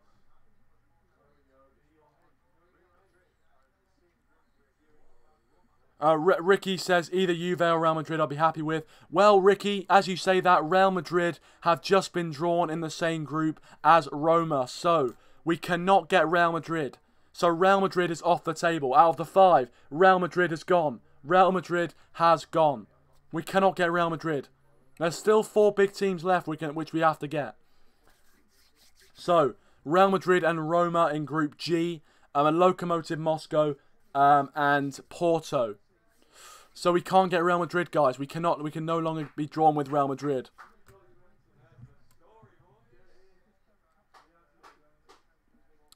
Ricky says, either Juve or Real Madrid I'll be happy with. Well, Ricky, as you say that, Real Madrid have just been drawn in the same group as Roma. So, we cannot get Real Madrid. So, Real Madrid is off the table. Out of the 5, Real Madrid has gone. Real Madrid has gone. We cannot get Real Madrid. There's still 4 big teams left which we have to get. So, Real Madrid and Roma in Group G. And Lokomotiv Moscow and Porto. So we can't get Real Madrid, guys. We can no longer be drawn with Real Madrid.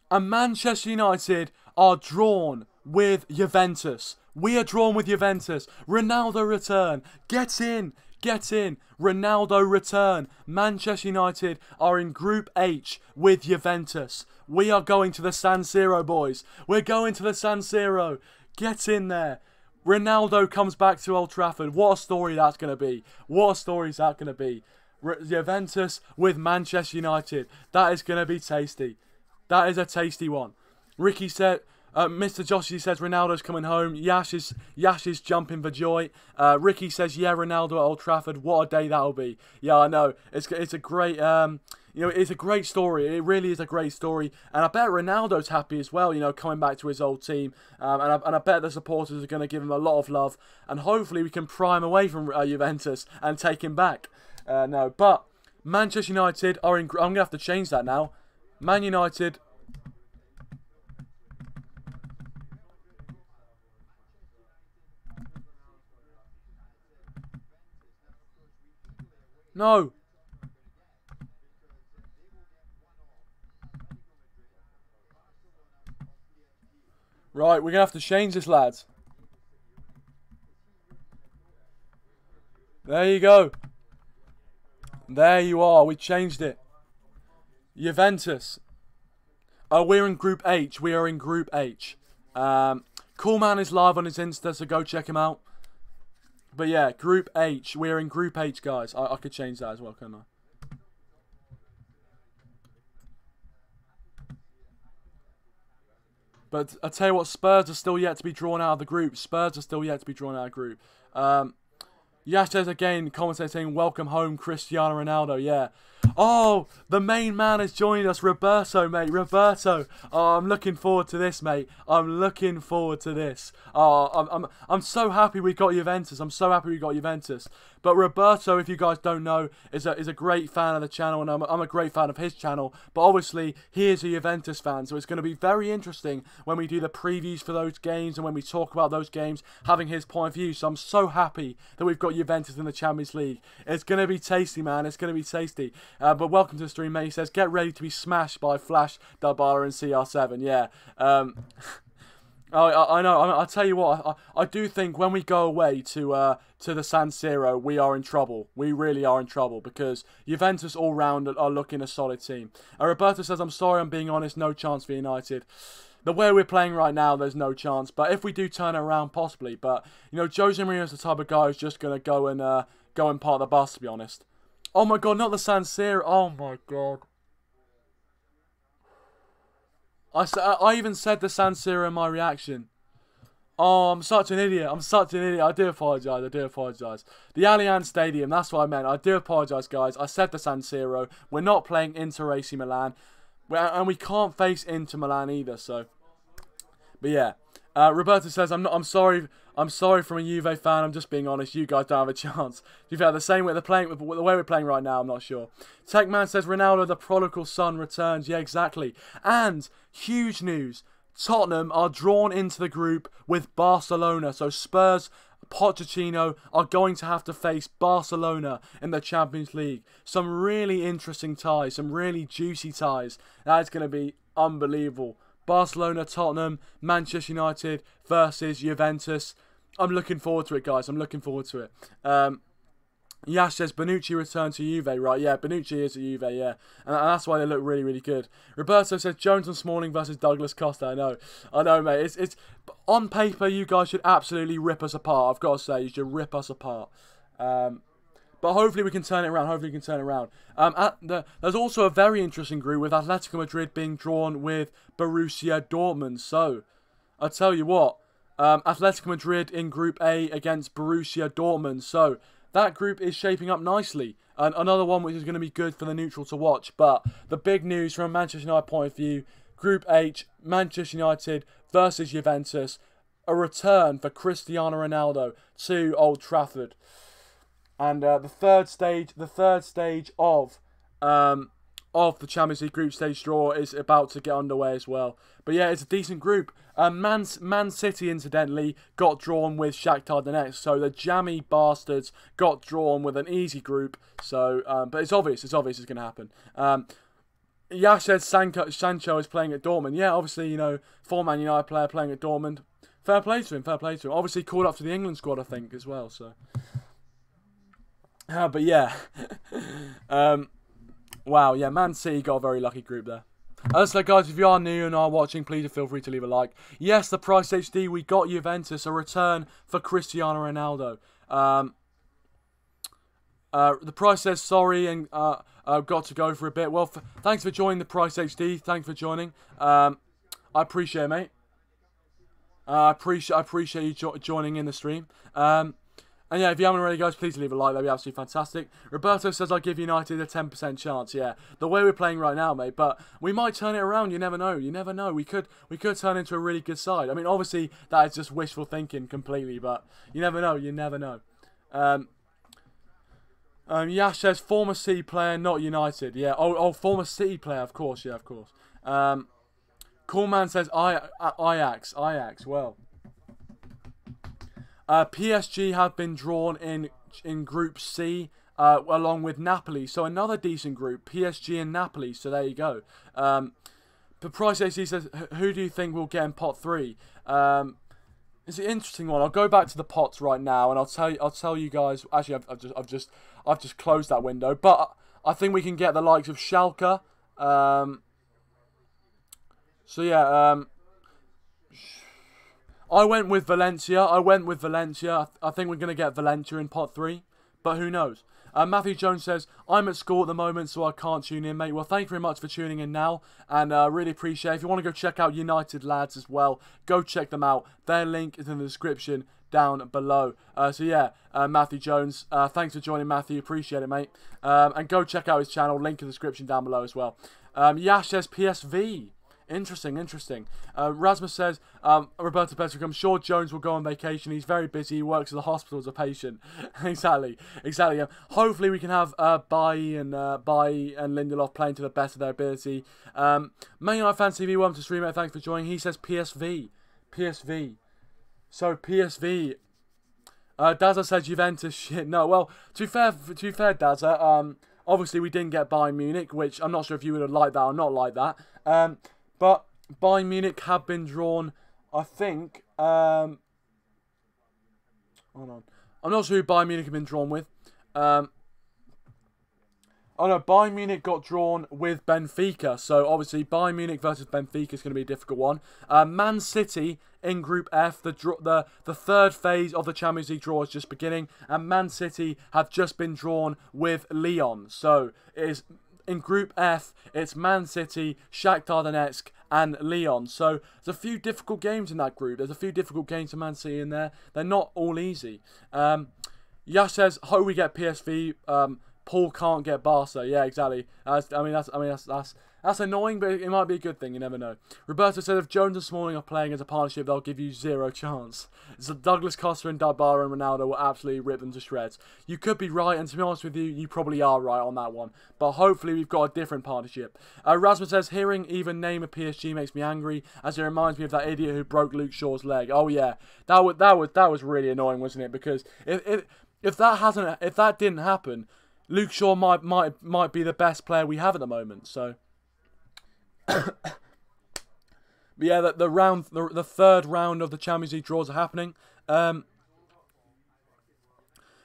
And Manchester United are drawn with Juventus. We are drawn with Juventus. Ronaldo return. Get in. Get in. Ronaldo return. Manchester United are in Group H with Juventus. We are going to the San Siro, boys. We're going to the San Siro. Get in there. Ronaldo comes back to Old Trafford. What a story that's going to be. What a story is that going to be. Juventus with Manchester United. That is going to be tasty. That is a tasty one. Ricky said, Mr. Joshy says Ronaldo's coming home. Yash is jumping for joy. Ricky says, yeah, Ronaldo at Old Trafford. What a day that'll be. Yeah, I know. It's a great, it's a great story. It really is a great story. And I bet Ronaldo's happy as well, coming back to his old team. And I bet the supporters are going to give him a lot of love. And hopefully we can pry him away from Juventus and take him back. No, but Manchester United are in... I'm going to have to change that now. Man United... No. Right, we're going to have to change this, lads. There you go. There you are. We changed it. Juventus. We're in Group H. We are in Group H. Coolman is live on his Insta, so go check him out. But yeah, Group H. We're in Group H, guys. I could change that as well, couldn't I? But I tell you what, Spurs are still yet to be drawn out of the group. Spurs are still yet to be drawn out of the group. Yash says again, commentator saying, welcome home, Cristiano Ronaldo. Yeah. Oh, the main man has joined us, Roberto, mate. Roberto. Oh, I'm looking forward to this, mate. I'm looking forward to this. Oh, I'm so happy we got Juventus. I'm so happy we got Juventus. But Roberto, if you guys don't know, is a great fan of the channel, and I'm a great fan of his channel. But obviously, he is a Juventus fan, so it's going to be very interesting when we do the previews for those games and when we talk about those games, having his point of view. So I'm so happy that we've got Juventus in the Champions League. It's going to be tasty, man. It's going to be tasty. But welcome to the stream, mate. He says, get ready to be smashed by Flash, Dybala and CR7. Yeah. I know. I'll tell you what. I do think when we go away to the San Siro, we are in trouble. We really are in trouble because Juventus all round are looking a solid team. Roberto says, I'm sorry, I'm being honest. No chance for United. The way we're playing right now, there's no chance. But if we do turn it around, possibly. But Jose Mourinho is the type of guy who's just gonna go and part the bus. To be honest. Oh my God, not the San Siro. Oh my God. I even said the San Siro in my reaction. Oh, I'm such an idiot. I'm such an idiot. I do apologise. I do apologise. The Allianz Stadium, that's what I meant. I do apologise, guys. I said the San Siro. We're not playing Inter AC Milan. And we can't face Inter Milan either, so. But yeah. Roberto says, I'm sorry from a Juve fan. I'm just being honest. You guys don't have a chance. To be fair, the same way they're playing, the way we're playing right now, I'm not sure. Techman says Ronaldo, the prodigal son, returns. Yeah, exactly. And huge news: Tottenham are drawn into the group with Barcelona. So Spurs, Pochettino are going to have to face Barcelona in the Champions League. Some really interesting ties, some really juicy ties. That is going to be unbelievable. Barcelona, Tottenham, Manchester United versus Juventus. I'm looking forward to it, guys. I'm looking forward to it. Yash says Bonucci returned to Juve, right? Yeah, Bonucci is at Juve, yeah. And that's why they look really, really good. Roberto says Jones and Smalling versus Douglas Costa. I know, mate. It's on paper, you guys should absolutely rip us apart. I've got to say, you should rip us apart. But hopefully we can turn it around. There's also a very interesting group with Atletico Madrid being drawn with Borussia Dortmund. So, I tell you what, Atletico Madrid in Group A against Borussia Dortmund. So, that group is shaping up nicely. And another one which is going to be good for the neutral to watch. But the big news from a Manchester United point of view, Group H, Manchester United versus Juventus. A return for Cristiano Ronaldo to Old Trafford. And the third stage of of the Champions League group stage draw is about to get underway as well. But yeah, it's a decent group. Man City, incidentally, got drawn with Shakhtar Donetsk. So the jammy bastards got drawn with an easy group. So, but it's obvious it's going to happen. Yash said Sancho is playing at Dortmund. Yeah, obviously, you know, former Man United player playing at Dortmund. Fair play to him, fair play to him. Obviously called up to the England squad, I think, as well. So, but yeah. Wow, yeah, Man City got a very lucky group there. So guys, if you are new and are watching, please feel free to leave a like. Yes, the Price HD, we got Juventus, a return for Cristiano Ronaldo. The Price says sorry and got to go for a bit. Well, thanks for joining the Price HD. Thanks for joining. I appreciate it, mate. I appreciate you joining in the stream. And yeah, if you haven't already, guys, please leave a like. That'd be absolutely fantastic. Roberto says, I'll give United a 10% chance. Yeah, the way we're playing right now, mate. But we might turn it around. You never know. You never know. We could turn into a really good side. I mean, obviously, that is just wishful thinking completely. But you never know. You never know. Yash says, former City player, not United. Yeah. Oh, former City player, of course. Yeah, of course. Coolman says, Ajax. Well. PSG have been drawn in Group C along with Napoli. So another decent group, PSG and Napoli. So there you go. But Price AC says, who do you think will get in pot 3? It's an interesting one. I'll go back to the pots right now and I'll tell you guys. Actually, I've just closed that window. But I think we can get the likes of Schalke. So yeah. I went with Valencia. I think we're going to get Valencia in pot 3. But who knows? Matthew Jones says, I'm at school at the moment, so I can't tune in, mate. Well, thank you very much for tuning in now. And really appreciate it. If you want to go check out United lads as well, go check them out. Their link is in the description down below. So yeah, Matthew Jones, thanks for joining, Matthew. Appreciate it, mate. And go check out his channel. Link in the description down below as well. Yash says PSV. Interesting. Rasmus says, Roberto Petric, I'm sure Jones will go on vacation. He's very busy. He works at the hospital as a patient. Exactly. Hopefully we can have Bailly and Lindelof playing to the best of their ability. Man United Fan TV, welcome to stream, mate. Thanks for joining. He says PSV. So PSV. Dazza says Juventus. Shit. No, well, to be fair, Dazza. Obviously we didn't get Bayern Munich, which I'm not sure if you would have liked that or not like that. But Bayern Munich have been drawn, I think, hold on. I'm not sure who Bayern Munich have been drawn with. Oh no, Bayern Munich got drawn with Benfica. So obviously Bayern Munich versus Benfica is going to be a difficult one. Man City in Group F, the third phase of the Champions League draw is just beginning. And Man City have just been drawn with Lyon. So it is... In Group F, it's Man City, Shakhtar Donetsk, and Lyon. So there's a few difficult games in that group. There's a few difficult games for Man City in there. They're not all easy. Yash says, hope we get PSV. Paul can't get Barca. Yeah, exactly. That's annoying, but it might be a good thing. You never know. Roberto said, if Jones and Smalling are playing as a partnership, they'll give you 0 chance. So Douglas Costa and Dybala and Ronaldo will absolutely rip them to shreds. You could be right, and to be honest with you, you probably are right on that one. But hopefully we've got a different partnership. Rasmus says, hearing even name of PSG makes me angry, as it reminds me of that idiot who broke Luke Shaw's leg. Oh yeah, that was really annoying, wasn't it? Because if that didn't happen, Luke Shaw might be the best player we have at the moment. So. But yeah, the third round of the Champions League draws are happening.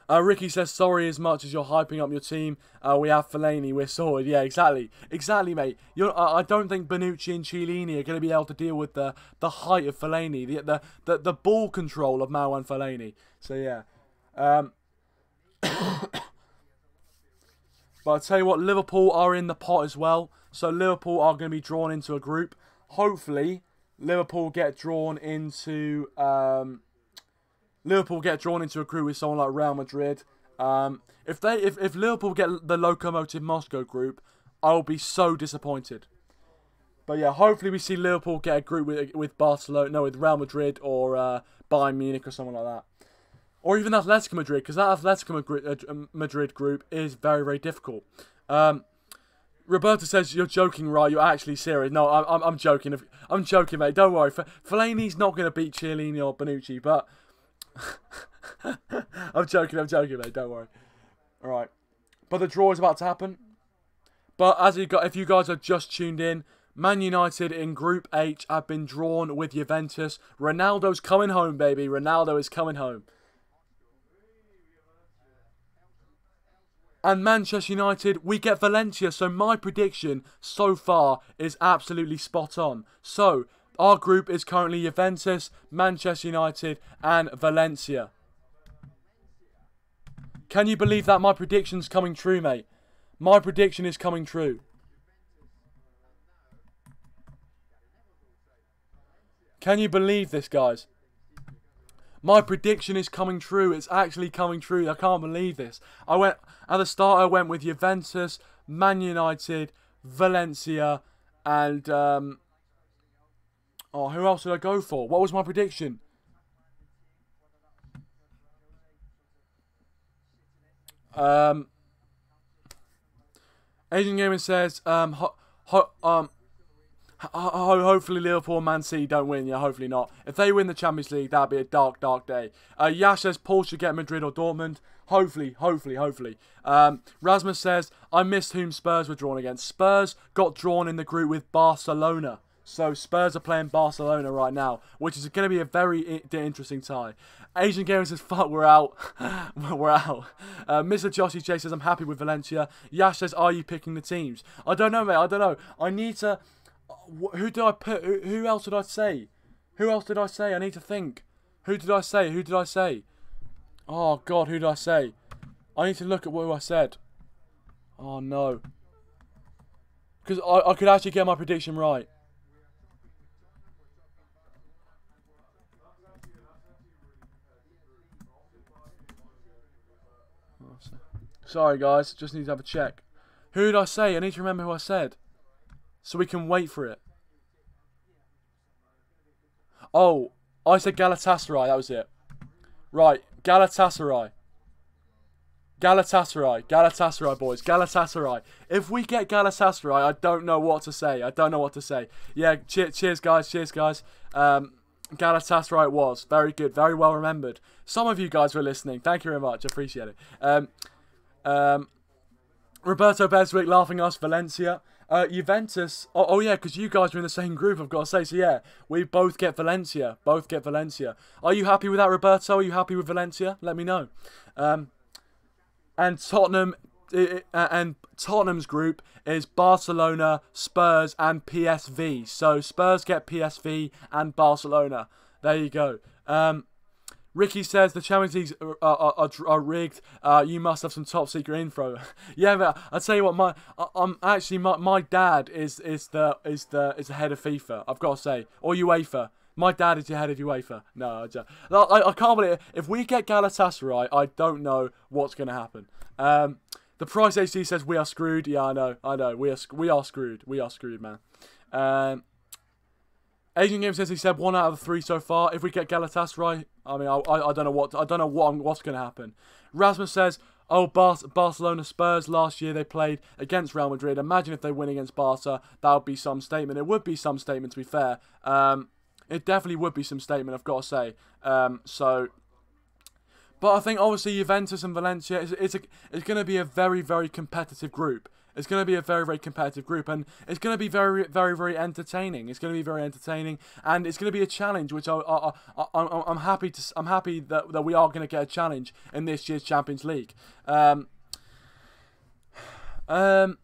Ricky says, sorry as much as you're hyping up your team. We have Fellaini, we're sorted. Yeah, exactly, mate. I don't think Bonucci and Chiellini are going to be able to deal with the height of Fellaini, the ball control of Marouane Fellaini. So yeah. But I'll tell you what, Liverpool are in the pot as well. So Liverpool are going to be drawn into a group. Hopefully, Liverpool get drawn into a group with someone like Real Madrid. If Liverpool get the Lokomotiv Moscow group, I'll be so disappointed. But yeah, hopefully we see Liverpool get a group with Real Madrid or Bayern Munich or someone like that. Or even Atletico Madrid, because that Atletico Madrid group is very, very difficult. Roberta says, you're joking, right? You're actually serious. No, I'm joking. I'm joking, mate. Don't worry. Fellaini's not going to beat Chiellini or Bonucci, but... I'm joking, mate. Don't worry. Alright. But the draw is about to happen. But if you guys have just tuned in, Man United in Group H have been drawn with Juventus. Ronaldo's coming home, baby. Ronaldo is coming home. And Manchester United, we get Valencia. So my prediction so far is absolutely spot on. So our group is currently Juventus, Manchester United and Valencia. Can you believe that my prediction's coming true, mate? My prediction is coming true. Can you believe this, guys? My prediction is coming true. It's actually coming true. I can't believe this. At the start, I went with Juventus, Man United, Valencia, and oh, who else did I go for? What was my prediction? Asian Gamer says, hopefully Liverpool and Man City don't win. Yeah, hopefully not. If they win the Champions League, that'd be a dark, dark day. Yash says Paul should get Madrid or Dortmund. Hopefully. Rasmus says, I missed whom Spurs were drawn against. Spurs got drawn in the group with Barcelona. So Spurs are playing Barcelona right now, which is going to be a very interesting tie. Asian Gamer says, fuck, we're out. We're out. Mr. Joshy J says, I'm happy with Valencia. Yash says, are you picking the teams? I don't know, mate. I don't know. I need to... Who did I put? Who else did I say? Who else did I say? I need to think. Who did I say? Who did I say? Oh, God, who did I say? I need to look at what I said. Oh, no. Because I could actually get my prediction right. Sorry, guys. Just need to have a check. Who did I say? I need to remember who I said. So we can wait for it. Oh, I said Galatasaray. That was it. Right, Galatasaray. Galatasaray, boys. Galatasaray. If we get Galatasaray, I don't know what to say. Yeah, cheers, guys. Galatasaray it was. Very good. Very well remembered. Some of you guys were listening. Thank you very much. Appreciate it. Roberto Beswick laughing us. Valencia. Juventus. Oh yeah, because you guys are in the same group, I've got to say. So yeah, we both get Valencia. Are you happy with that, Roberto? Are you happy with Valencia? Let me know. And Tottenham, and Tottenham's group is Barcelona, Spurs, and PSV. So Spurs get PSV and Barcelona. There you go. Ricky says the Champions Leagues are rigged. You must have some top secret info. Yeah, but I'll tell you what. My dad is the head of FIFA. I've got to say, or UEFA. My dad is the head of UEFA. No, I can't believe it. If we get Galatasaray, I don't know what's going to happen. The Price HD says we are screwed. Yeah, I know. We are screwed. We are screwed, man. Asian Game says he said 1 out of 3 so far. If we get Galatasaray, I mean, I don't know what's going to happen. Rasmus says, oh, Barcelona Spurs last year they played against Real Madrid. Imagine if they win against Barca. That would be some statement. It would be some statement, to be fair. It definitely would be some statement, I've got to say. But I think obviously Juventus and Valencia it's going to be a very, very competitive group. It's going to be a very, very competitive group, and it's going to be very, very, very entertaining. It's going to be very entertaining, and it's going to be a challenge, which I'm happy that we are going to get a challenge in this year's Champions League. Roberto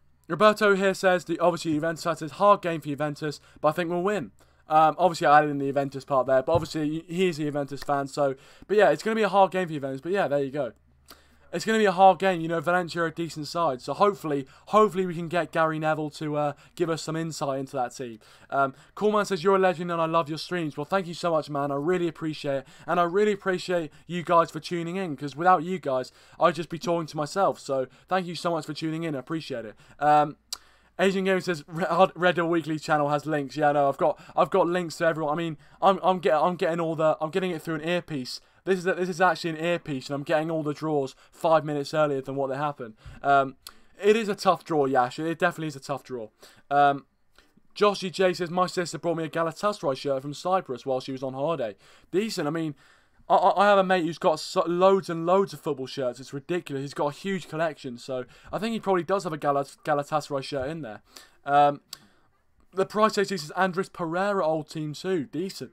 here says obviously Juventus has a hard game for Juventus, but I think we'll win. Obviously I added in the Juventus part there, but obviously he's a Juventus fan, so but yeah, it's going to be a hard game for Juventus. But yeah, there you go. It's going to be a hard game. You know, Valencia are a decent side. So hopefully we can get Gary Neville to give us some insight into that team. Coolman says, you're a legend and I love your streams. Well, thank you so much, man. I really appreciate it. And I really appreciate you guys for tuning in. Because without you guys, I'd just be talking to myself. So thank you so much for tuning in. I appreciate it. Asian Gaming says Red Hill Weekly channel has links. Yeah, no, I've got links to everyone. I mean, I'm getting it through an earpiece. This is actually an earpiece, and I'm getting all the draws 5 minutes earlier than what they happen. it is a tough draw, Yash. It definitely is a tough draw. Joshy J says, my sister brought me a Galatasaray shirt from Cyprus while she was on holiday. Decent. I mean, I have a mate who's got loads and loads of football shirts. It's ridiculous. He's got a huge collection. So I think he probably does have a Galatasaray shirt in there. The price tag says Andres Pereira old team too. Decent.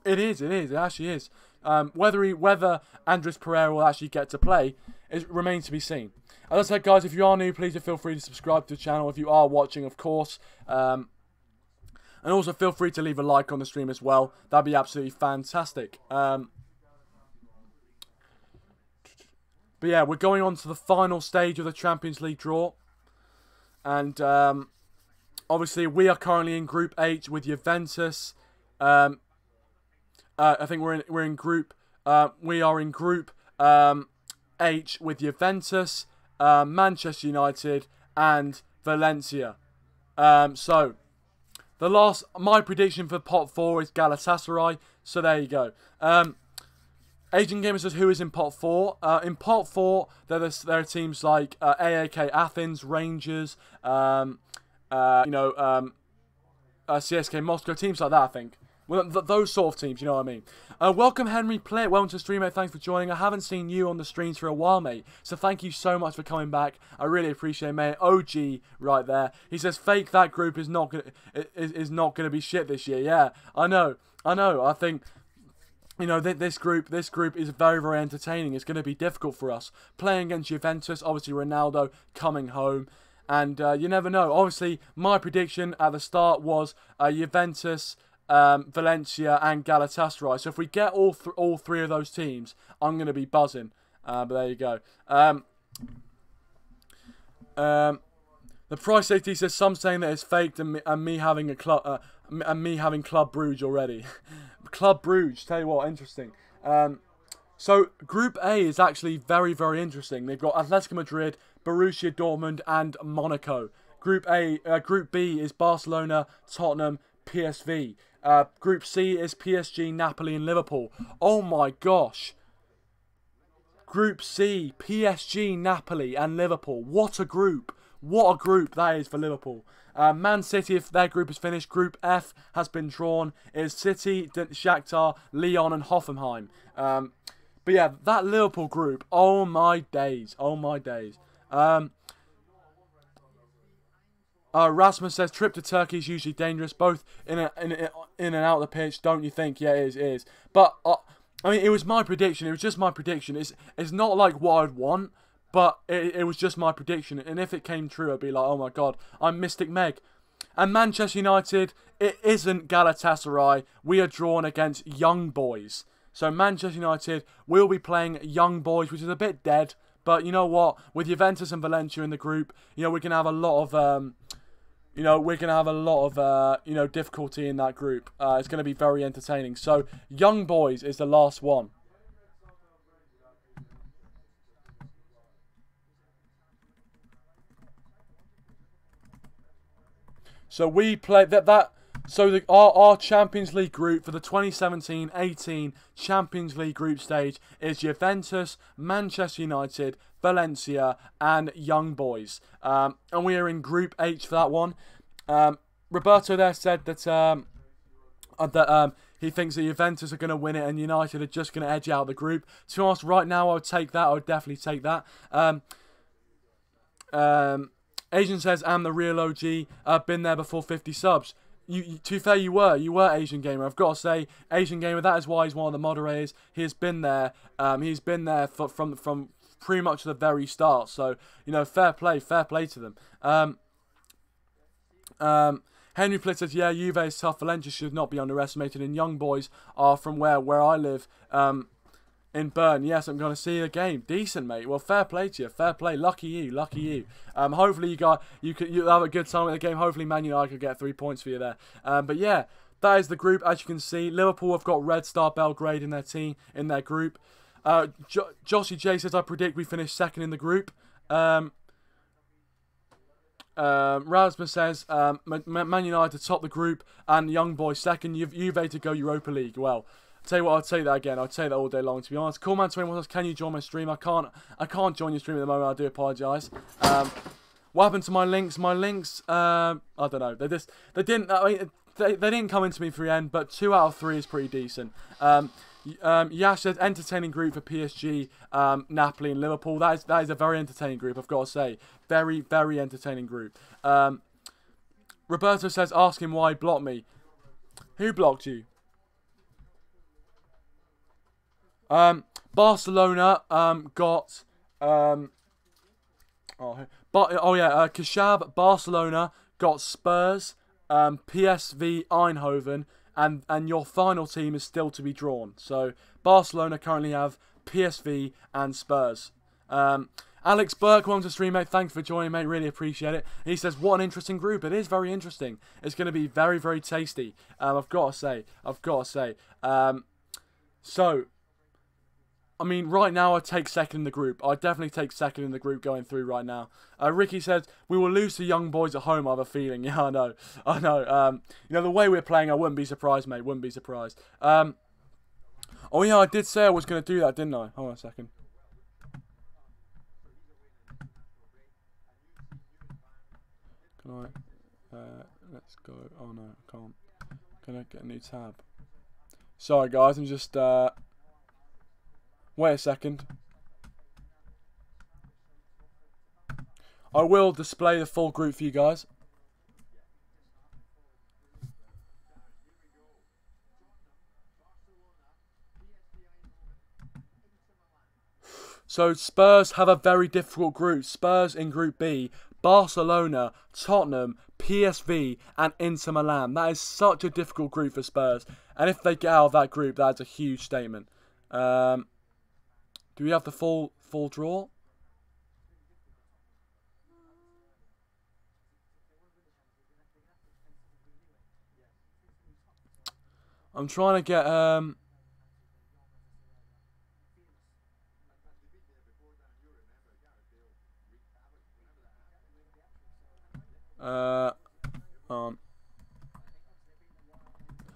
It is. It actually is. Whether Andres Pereira will actually get to play, it remains to be seen. As I said, guys, if you are new, please feel free to subscribe to the channel. If you are watching, of course. And also feel free to leave a like on the stream as well. That'd be absolutely fantastic. But yeah, we're going on to the final stage of the Champions League draw. And obviously we are currently in Group H with Juventus. I think we are in Group H with Juventus, Manchester United and Valencia. So my prediction for pot 4 is Galatasaray. So there you go. Asian Gamer says, who is in pot 4? In pot 4, there are teams like AAK Athens, Rangers, CSK Moscow, teams like that, I think. Well, those sort of teams, you know what I mean. Welcome, Henry Plitt. Welcome to the stream, mate. Thanks for joining. I haven't seen you on the streams for a while, mate. So thank you so much for coming back. I really appreciate it, mate. OG right there. He says, fake that group is not gonna be shit this year. Yeah, I know. I think, you know, this group is very, very entertaining. It's going to be difficult for us. Playing against Juventus, obviously Ronaldo coming home. And you never know. Obviously, my prediction at the start was Juventus, Valencia and Galatasaray. So if we get all three of those teams, I'm going to be buzzing. But there you go. The price safety says some saying that it's faked and me having Club Brugge already. Club Brugge, tell you what, interesting. So Group A is actually very, very interesting. They've got Atletico Madrid, Borussia Dortmund and Monaco. Group B is Barcelona, Tottenham, PSV. Group C is PSG, Napoli and Liverpool. Oh my gosh. Group C, PSG, Napoli and Liverpool. What a group. What a group that is for Liverpool. Man City, if their group is finished, Group F has been drawn. It is City, Shakhtar, Lyon and Hoffenheim. But yeah, that Liverpool group, oh my days. Oh my days. Rasmus says, trip to Turkey is usually dangerous, both in and out of the pitch, don't you think? Yeah, it is. But, I mean, it was my prediction. It was just my prediction. It's not like what I'd want, but it was just my prediction. And if it came true, I'd be like, oh my God, I'm Mystic Meg. And Manchester United, it isn't Galatasaray. We are drawn against Young Boys. So Manchester United will be playing Young Boys, which is a bit dead. But you know what? With Juventus and Valencia in the group, you know, we're going to have a lot of... difficulty in that group. It's going to be very entertaining. So, Young Boys is the last one. So we play our Champions League group for the 2017-18 Champions League group stage is Juventus, Manchester United, Valencia and Young Boys. And we are in Group H for that one. Roberto there said that he thinks that Juventus are going to win it and United are just going to edge out the group. To be honest, right now I would take that. I would definitely take that. Asian says, I'm the real OG. I've been there before 50 subs. To be fair, you were Asian Gamer. I've got to say, Asian Gamer, that is why he's one of the moderators. He has been there. He's been there from pretty much the very start. So, you know, fair play to them. Henry Plitt says, yeah, Juve is tough. Valencia should not be underestimated. And Young Boys are from where I live, in Bern. Yes, I'm going to see the game. Decent, mate. Well, fair play to you. Fair play. Lucky you. Hopefully you have a good time at the game. Hopefully Man United could get 3 points for you there. But yeah, that is the group. As you can see, Liverpool have got Red Star Belgrade in their team, in their group. Joshy J says, I predict we finish second in the group. Rasmus says, Man United top the group and Young Boys second. Juve to go Europa League. Well, I'll tell you what, I'll say that again. I'll say that all day long, to be honest. Coolman21 says, can you join my stream? I can't join your stream at the moment. I do apologise. What happened to my links? My links, I don't know. They didn't. I mean, they didn't come into me for the end, but 2 out of 3 is pretty decent. Yash says entertaining group for PSG, Napoli, and Liverpool. That is a very entertaining group. I've got to say, very entertaining group. Roberto says ask him why he blocked me. Who blocked you? Barcelona got Kashab, Barcelona got Spurs, PSV Eindhoven, and your final team is still to be drawn. So Barcelona currently have PSV and Spurs. Alex Burke, welcome to stream, mate. Thanks for joining, mate. Really appreciate it. He says, what an interesting group. It is very interesting. It's going to be very tasty. I've got to say. So, I mean, right now, I'd take second in the group. I'd definitely take second in the group going through right now. Ricky says, we will lose to young boys at home, I have a feeling. Yeah, I know. You know, the way we're playing, I wouldn't be surprised, mate. Wouldn't be surprised. Oh, yeah, I did say I was going to do that, didn't I? Hold on a second. Can I? Let's go. Oh, no, I can't. Can I get a new tab? Sorry, guys. I'm just... Wait a second. I will display the full group for you guys. So Spurs have a very difficult group. Spurs in Group B, Barcelona, Tottenham, PSV and Inter Milan. That is such a difficult group for Spurs. And if they get out of that group, that's a huge statement. Do we have the full draw? I'm trying to get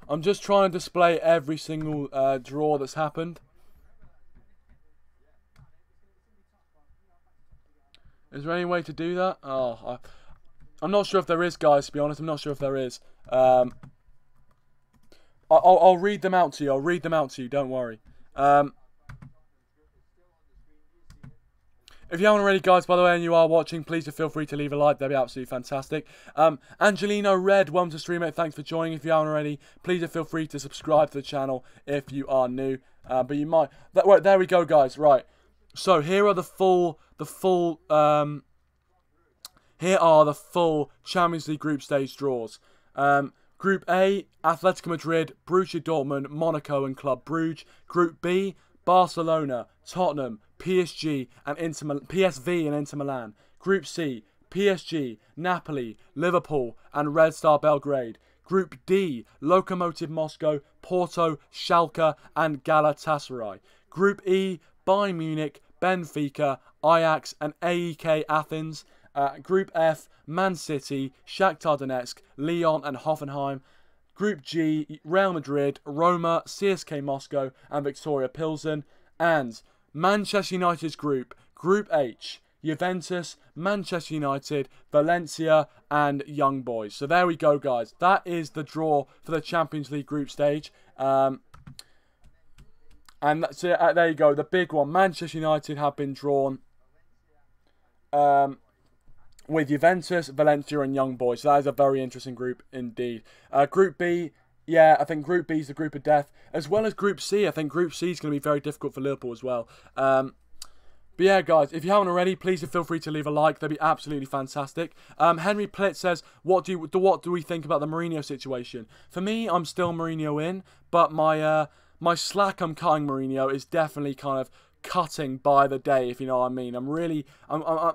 I'm just trying to display every single draw that's happened. Is there any way to do that? Oh, I'm not sure if there is, guys, to be honest. I'm not sure if there is. I'll read them out to you. I'll read them out to you. Don't worry. If you haven't already, guys, by the way, and you are watching, please do feel free to leave a like. That'd be absolutely fantastic. Angelino Red, welcome to stream, mate. Thanks for joining. If you haven't already, please do feel free to subscribe to the channel if you are new. But you might... Right, there we go, guys. Right. So here are the full Champions League group stage draws. Group A, Atletico Madrid, Borussia Dortmund, Monaco and Club Brugge. Group B, Barcelona, Tottenham, PSV and Inter Milan. Group C, PSG, Napoli, Liverpool and Red Star Belgrade. Group D, Lokomotiv Moscow, Porto, Schalke and Galatasaray. Group E, Bayern Munich, Benfica, Ajax and AEK Athens. Group F, Man City, Shakhtar Donetsk, Lyon and Hoffenheim. Group G, Real Madrid, Roma, CSK Moscow and Victoria Pilsen. And Manchester United's group, Group H, Juventus, Manchester United, Valencia and Young Boys. So there we go, guys. That is the draw for the Champions League group stage. And that's it. There you go, the big one. Manchester United have been drawn with Juventus, Valencia and Young Boys. So that is a very interesting group indeed. Group B, yeah, I think Group B is the group of death. As well as Group C. I think Group C is going to be very difficult for Liverpool as well. But yeah, guys, if you haven't already, please feel free to leave a like. That'd be absolutely fantastic. Henry Plitt says, what do we think about the Mourinho situation? For me, I'm still Mourinho in, but my slack I'm cutting Mourinho is definitely kind of cutting by the day, if you know what I mean.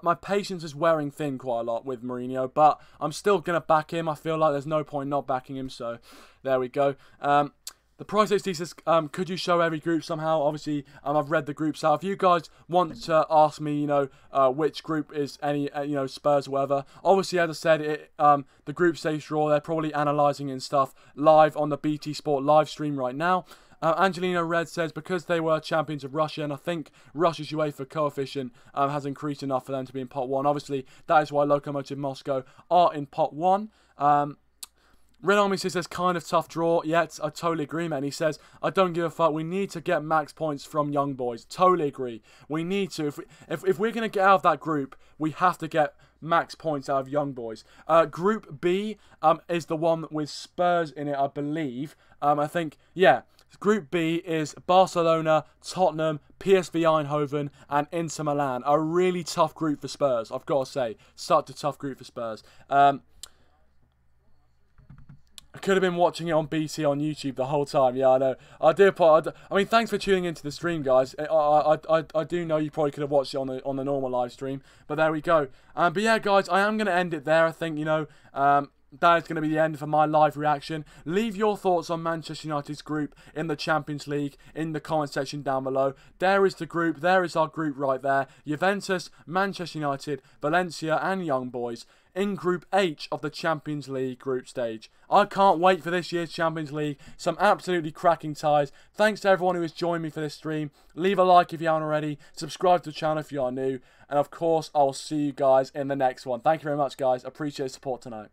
My patience is wearing thin quite a lot with Mourinho, but I'm still going to back him. I feel like there's no point not backing him, so there we go. The Price HD says, could you show every group somehow? Obviously, I've read the groups out. If you guys want to ask me, which group is any, Spurs or whatever. Obviously, as I said, the group stage draw, they're probably analysing and stuff live on the BT Sport live stream right now. Angelino Red says because they were champions of Russia, and I think Russia's UEFA coefficient has increased enough for them to be in pot 1. Obviously, that is why Lokomotiv Moscow are in pot 1. Red Army says kind of tough draw. Yet I totally agree, man. He says, I don't give a fuck. We need to get max points from young boys. Totally agree. We need to. If we're going to get out of that group, we have to get max points out of young boys. Group B is the one with Spurs in it, I believe. I think, yeah. Group B is Barcelona, Tottenham, PSV Eindhoven, and Inter Milan. A really tough group for Spurs, I've got to say. Such a tough group for Spurs. I could have been watching it on BT on YouTube the whole time. Yeah, I know. I mean, thanks for tuning into the stream, guys. I do know you probably could have watched it on the normal live stream, but there we go. But yeah, guys, I am going to end it there. I think, you know, that is going to be the end for my live reaction. Leave your thoughts on Manchester United's group in the Champions League in the comment section down below. There is the group. There is our group right there. Juventus, Manchester United, Valencia and Young Boys in Group H of the Champions League group stage. I can't wait for this year's Champions League. Some absolutely cracking ties. Thanks to everyone who has joined me for this stream. Leave a like if you haven't already. Subscribe to the channel if you are new. And of course, I will see you guys in the next one. Thank you very much, guys. Appreciate the support tonight.